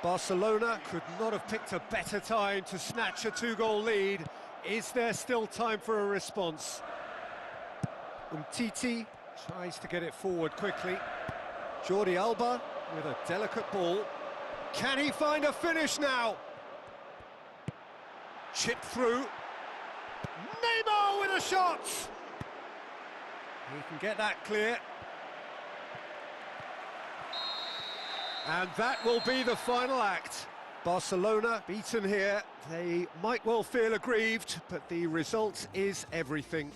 Barcelona could not have picked a better time to snatch a two-goal lead. Is there still time for a response? Umtiti tries to get it forward quickly. Jordi Alba with a delicate ball. Can he find a finish now? Chipped through. Neymar with a shot! He can get that clear. And that will be the final act. Barcelona beaten here. They might well feel aggrieved, but the result is everything.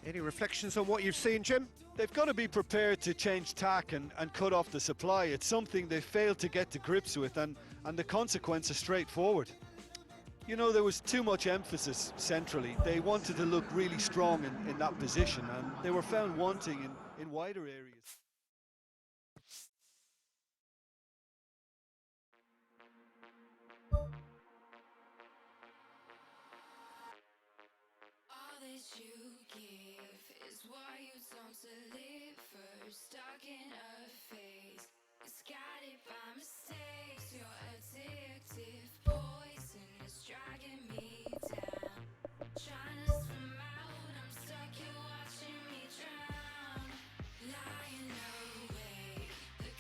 Any reflections on what you've seen, Jim? They've got to be prepared to change tack and cut off the supply. It's something they failed to get to grips with, and the consequence is straightforward. You know, there was too much emphasis centrally. They wanted to look really strong in that position, and they were found wanting in wider areas. All that you give is what you don't deliver. Stuck in a phase, it's guided by mistakes. You're addictive, poison is dragging me down. Trying to swim out, I'm stuck, you're watching me drown. Lying awake, the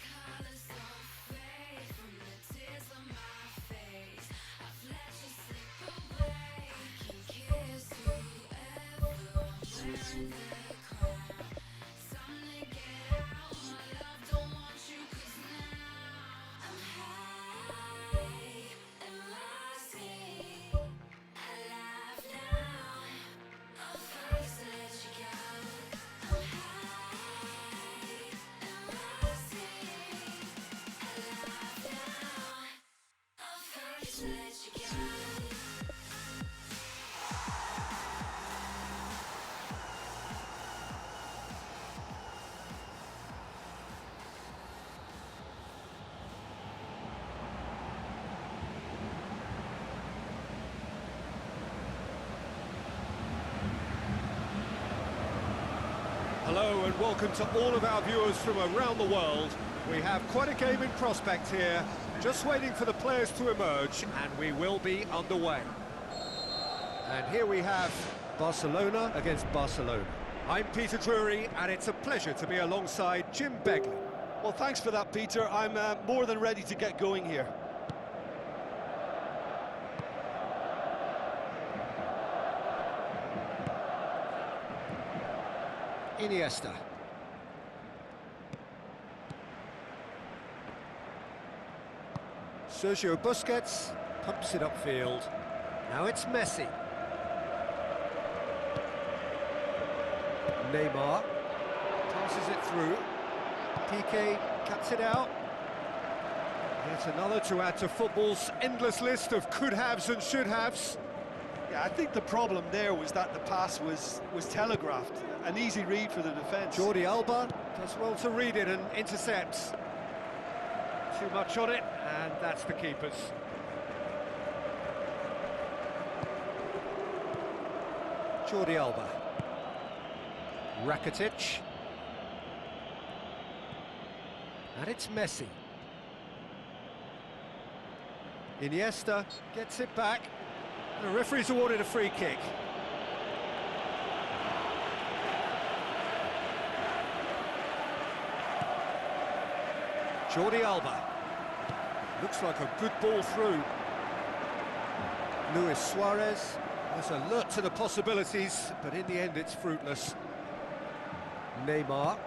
Hello and welcome to all of our viewers from around the world. We have quite a game in prospect here, just waiting for the players to emerge, and we will be underway. And here we have Barcelona against Barcelona. I'm Peter Drury, and it's a pleasure to be alongside Jim Begley. Well, thanks for that, Peter. I'm more than ready to get going here. Iniesta. Sergio Busquets pumps it upfield. Now it's Messi. Neymar passes it through. Piqué cuts it out. Yet another to add to football's endless list of could-haves and should-haves. Yeah, I think the problem there was that the pass was telegraphed. An easy read for the defence. Jordi Alba does well to read it and intercepts. Too much on it, and that's the keeper's. Jordi Alba. Rakitic. And it's Messi. Iniesta gets it back. The referee's awarded a free kick. Jordi Alba. Looks like a good ball through. Luis Suarez was alert to the possibilities, but in the end it's fruitless. Neymar.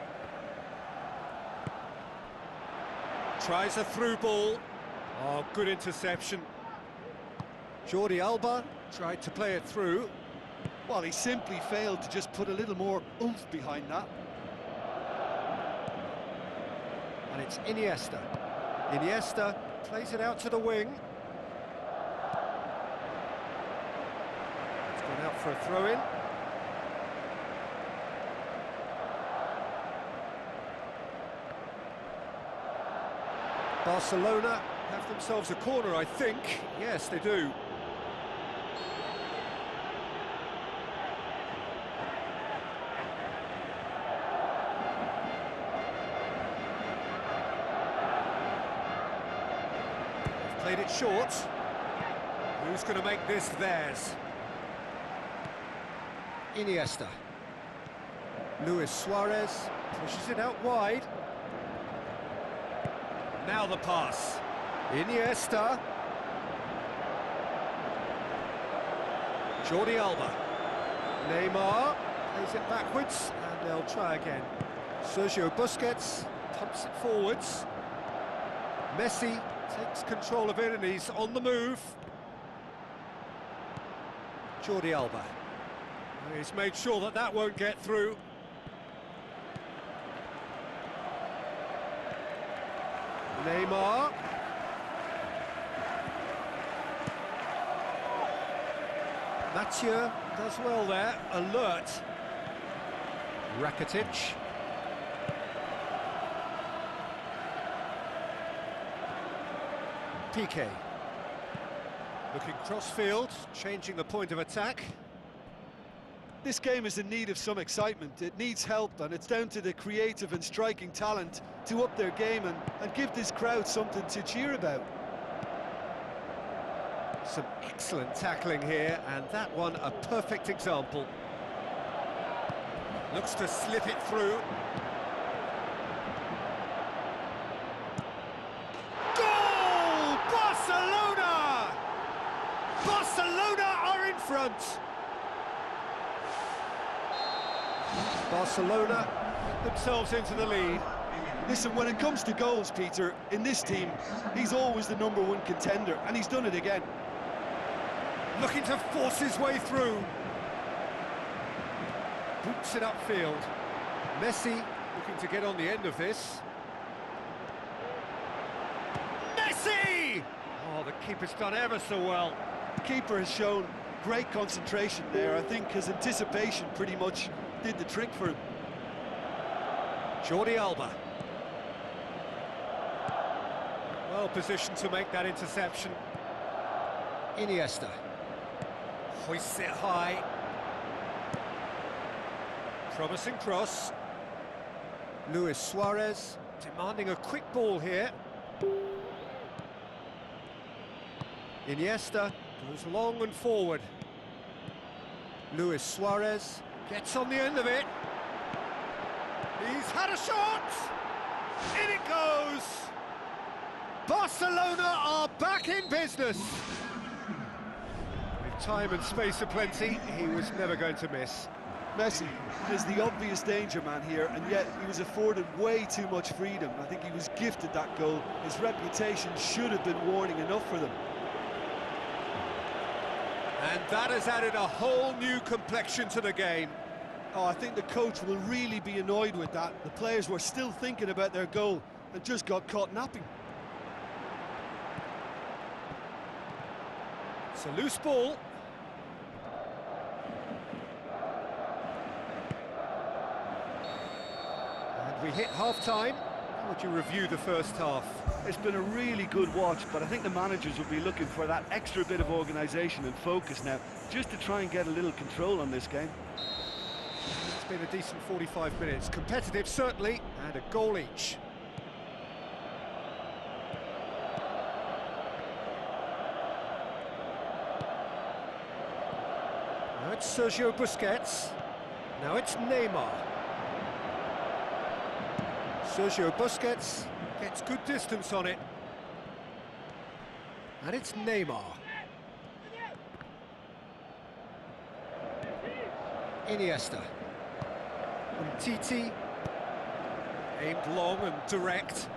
Tries a through ball. Oh, good interception. Jordi Alba tried to play it through. Well, he simply failed to just put a little more oomph behind that. And it's Iniesta. Iniesta plays it out to the wing. It's gone out for a throw-in. Barcelona have themselves a corner, I think. Yes, they do. They've played it short. Who's going to make this theirs? Iniesta. Luis Suarez pushes it out wide. Now the pass. Iniesta. Jordi Alba. Neymar plays it backwards, and they'll try again. Sergio Busquets pumps it forwards. Messi takes control of it, and he's on the move. Jordi Alba. He's made sure that that won't get through. Neymar. Mathieu does well there, alert. Rakitic. Piqué. Looking cross-field, changing the point of attack. This game is in need of some excitement. It needs help, and it's down to the creative and striking talent to up their game and give this crowd something to cheer about. Some excellent tackling here, and that one a perfect example. Looks to slip it through. Goal! Barcelona! Barcelona are in front! Barcelona put themselves into the lead. Listen, when it comes to goals, Peter, in this team, he's always the #1 contender, and he's done it again. Looking to force his way through. Boots it upfield. Messi looking to get on the end of this. Messi! Oh, the keeper's done ever so well. The keeper has shown great concentration there. I think his anticipation pretty much did the trick for him. Jordi Alba. Well positioned to make that interception. Iniesta. Hoists it high. Promising cross. Luis Suarez demanding a quick ball here. Iniesta goes long and forward. Luis Suarez gets on the end of it. He's had a shot! In it goes! Barcelona are back in business! With time and space aplenty, he was never going to miss. Messi is the obvious danger man here, and yet he was afforded way too much freedom. I think he was gifted that goal. His reputation should have been warning enough for them. And that has added a whole new complexion to the game. Oh, I think the coach will really be annoyed with that. The players were still thinking about their goal and just got caught napping. It's a loose ball. And we hit half-time. How would you review the first half? It's been a really good watch, but I think the managers will be looking for that extra bit of organisation and focus now, just to try and get a little control on this game. It's been a decent 45 minutes. Competitive, certainly, and a goal each. Now it's Sergio Busquets. Now it's Neymar. Sergio Busquets gets good distance on it. And it's Neymar. Iniesta. Titi. Aimed long and direct.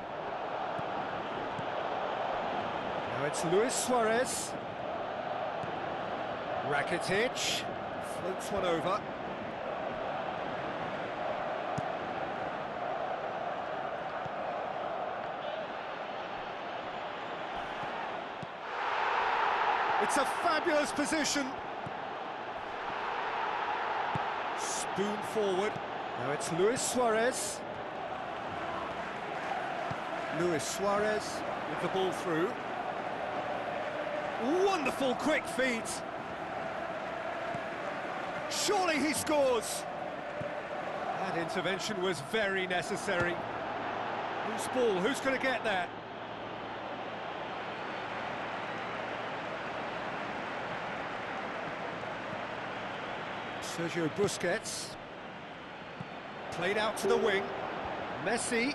Now it's Luis Suarez. Rakitic. Floats one over. It's a fabulous position. Spoon forward. Now it's Luis Suarez. Luis Suarez with the ball through. Wonderful quick feet. Surely he scores. That intervention was very necessary. Loose ball, who's going to get that? Sergio Busquets. Played out to the wing. Messi.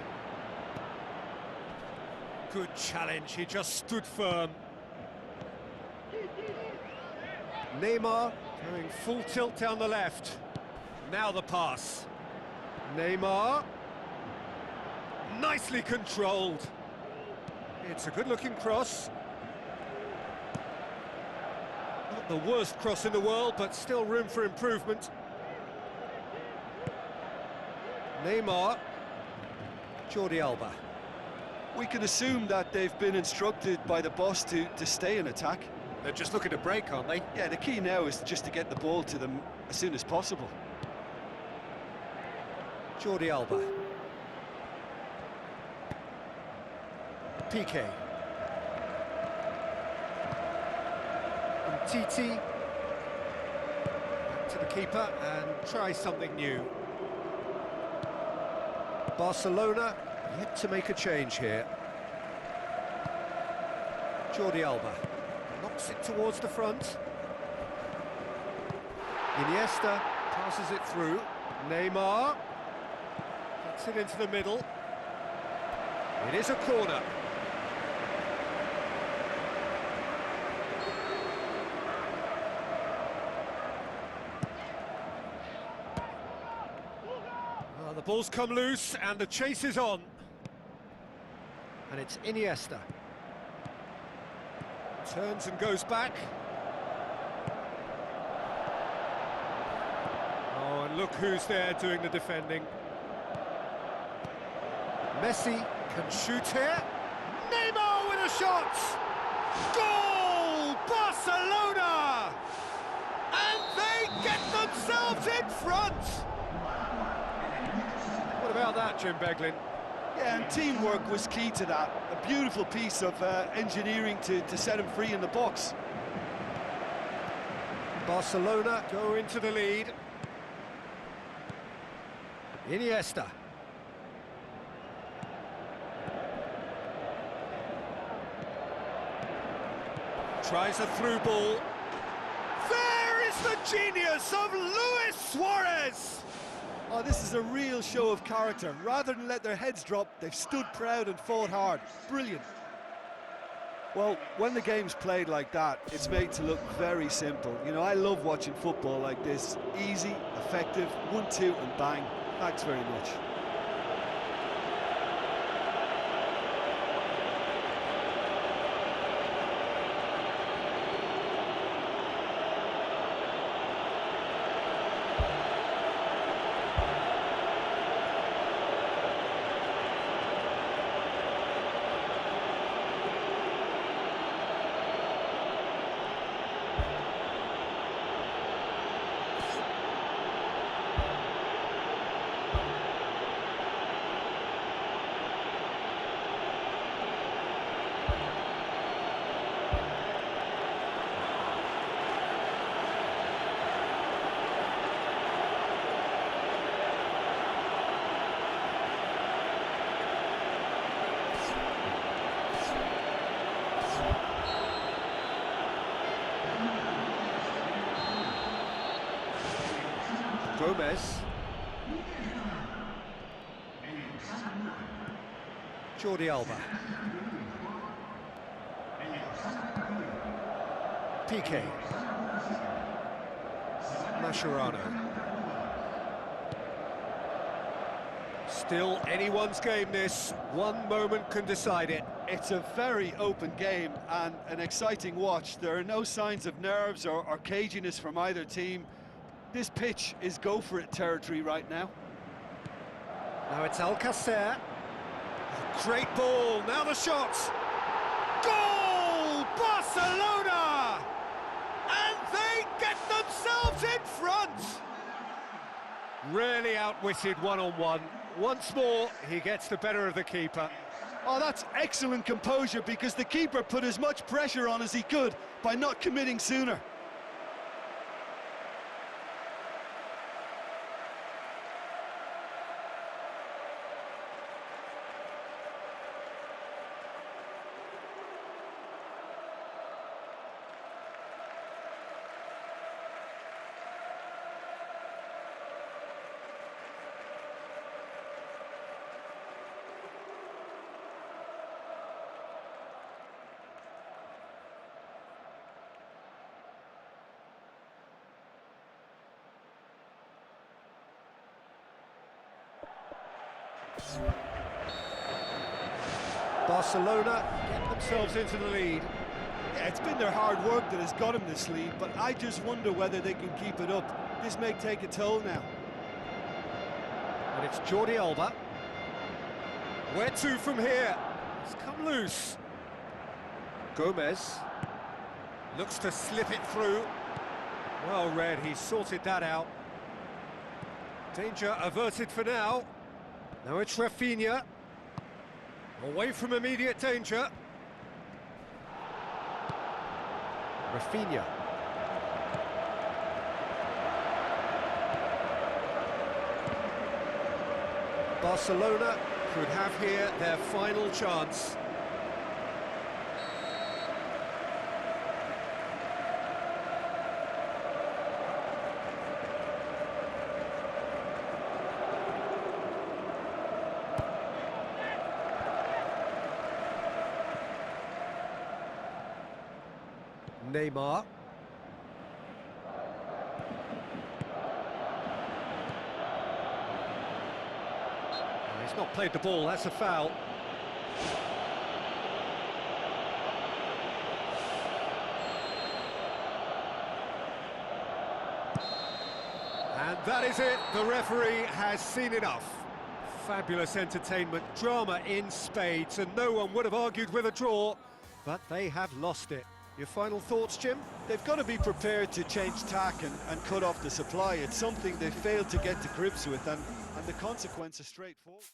Good challenge, he just stood firm. Neymar going full tilt down the left. Now the pass. Neymar. Nicely controlled. It's a good-looking cross. Not the worst cross in the world, but still room for improvement. Neymar. Jordi Alba. We can assume that they've been instructed by the boss to stay in attack. They're just looking to break, aren't they? Yeah, the key now is just to get the ball to them as soon as possible. Jordi Alba. Piqué. Titi. Back to the keeper and try something new. Barcelona yet to make a change here. Jordi Alba knocks it towards the front. Iniesta passes it through. Neymar gets it into the middle. It is a corner. Well, the ball's come loose and the chase is on. And it's Iniesta. Turns and goes back. Oh, and look who's there doing the defending. Messi can shoot here. Neymar with a shot! Goal! Barcelona! And they get themselves in front! What about that, Jim Beglin? Yeah, and teamwork was key to that. A beautiful piece of engineering to set him free in the box. Barcelona go into the lead. Iniesta. Tries a through ball. There is the genius of Luis Suarez! Oh, this is a real show of character. Rather than let their heads drop, they've stood proud and fought hard. Brilliant. Well, when the game's played like that, it's made to look very simple. You know, I love watching football like this. Easy, effective, 1-2 and bang. Thanks very much. Gomez. Jordi Alba. Piqué. Mascherano. Still anyone's game this. One moment can decide it. It's a very open game and an exciting watch. There are no signs of nerves or caginess from either team. This pitch is go-for-it territory right now. Now it's Alcacer. Great ball, now the shot! Goal! Barcelona! And they get themselves in front! Really outwitted one-on-one. Once more, he gets the better of the keeper. Oh, that's excellent composure because the keeper put as much pressure on as he could by not committing sooner. Barcelona get themselves into the lead. Yeah, it's been their hard work that has got them this lead, but I just wonder whether they can keep it up. This may take a toll now. And it's Jordi Alba. Where to from here? It's come loose. Gomez looks to slip it through. Well read, he sorted that out. Danger averted for now. Now it's Rafinha. Away from immediate danger. Rafinha. Barcelona could have here their final chance. Neymar. He's not played the ball, that's a foul. And that is it, the referee has seen enough. Fabulous entertainment, drama in spades, and no one would have argued with a draw, but they have lost it. Your final thoughts, Jim? They've got to be prepared to change tack and cut off the supply. It's something they failed to get to grips with, and the consequence is straightforward.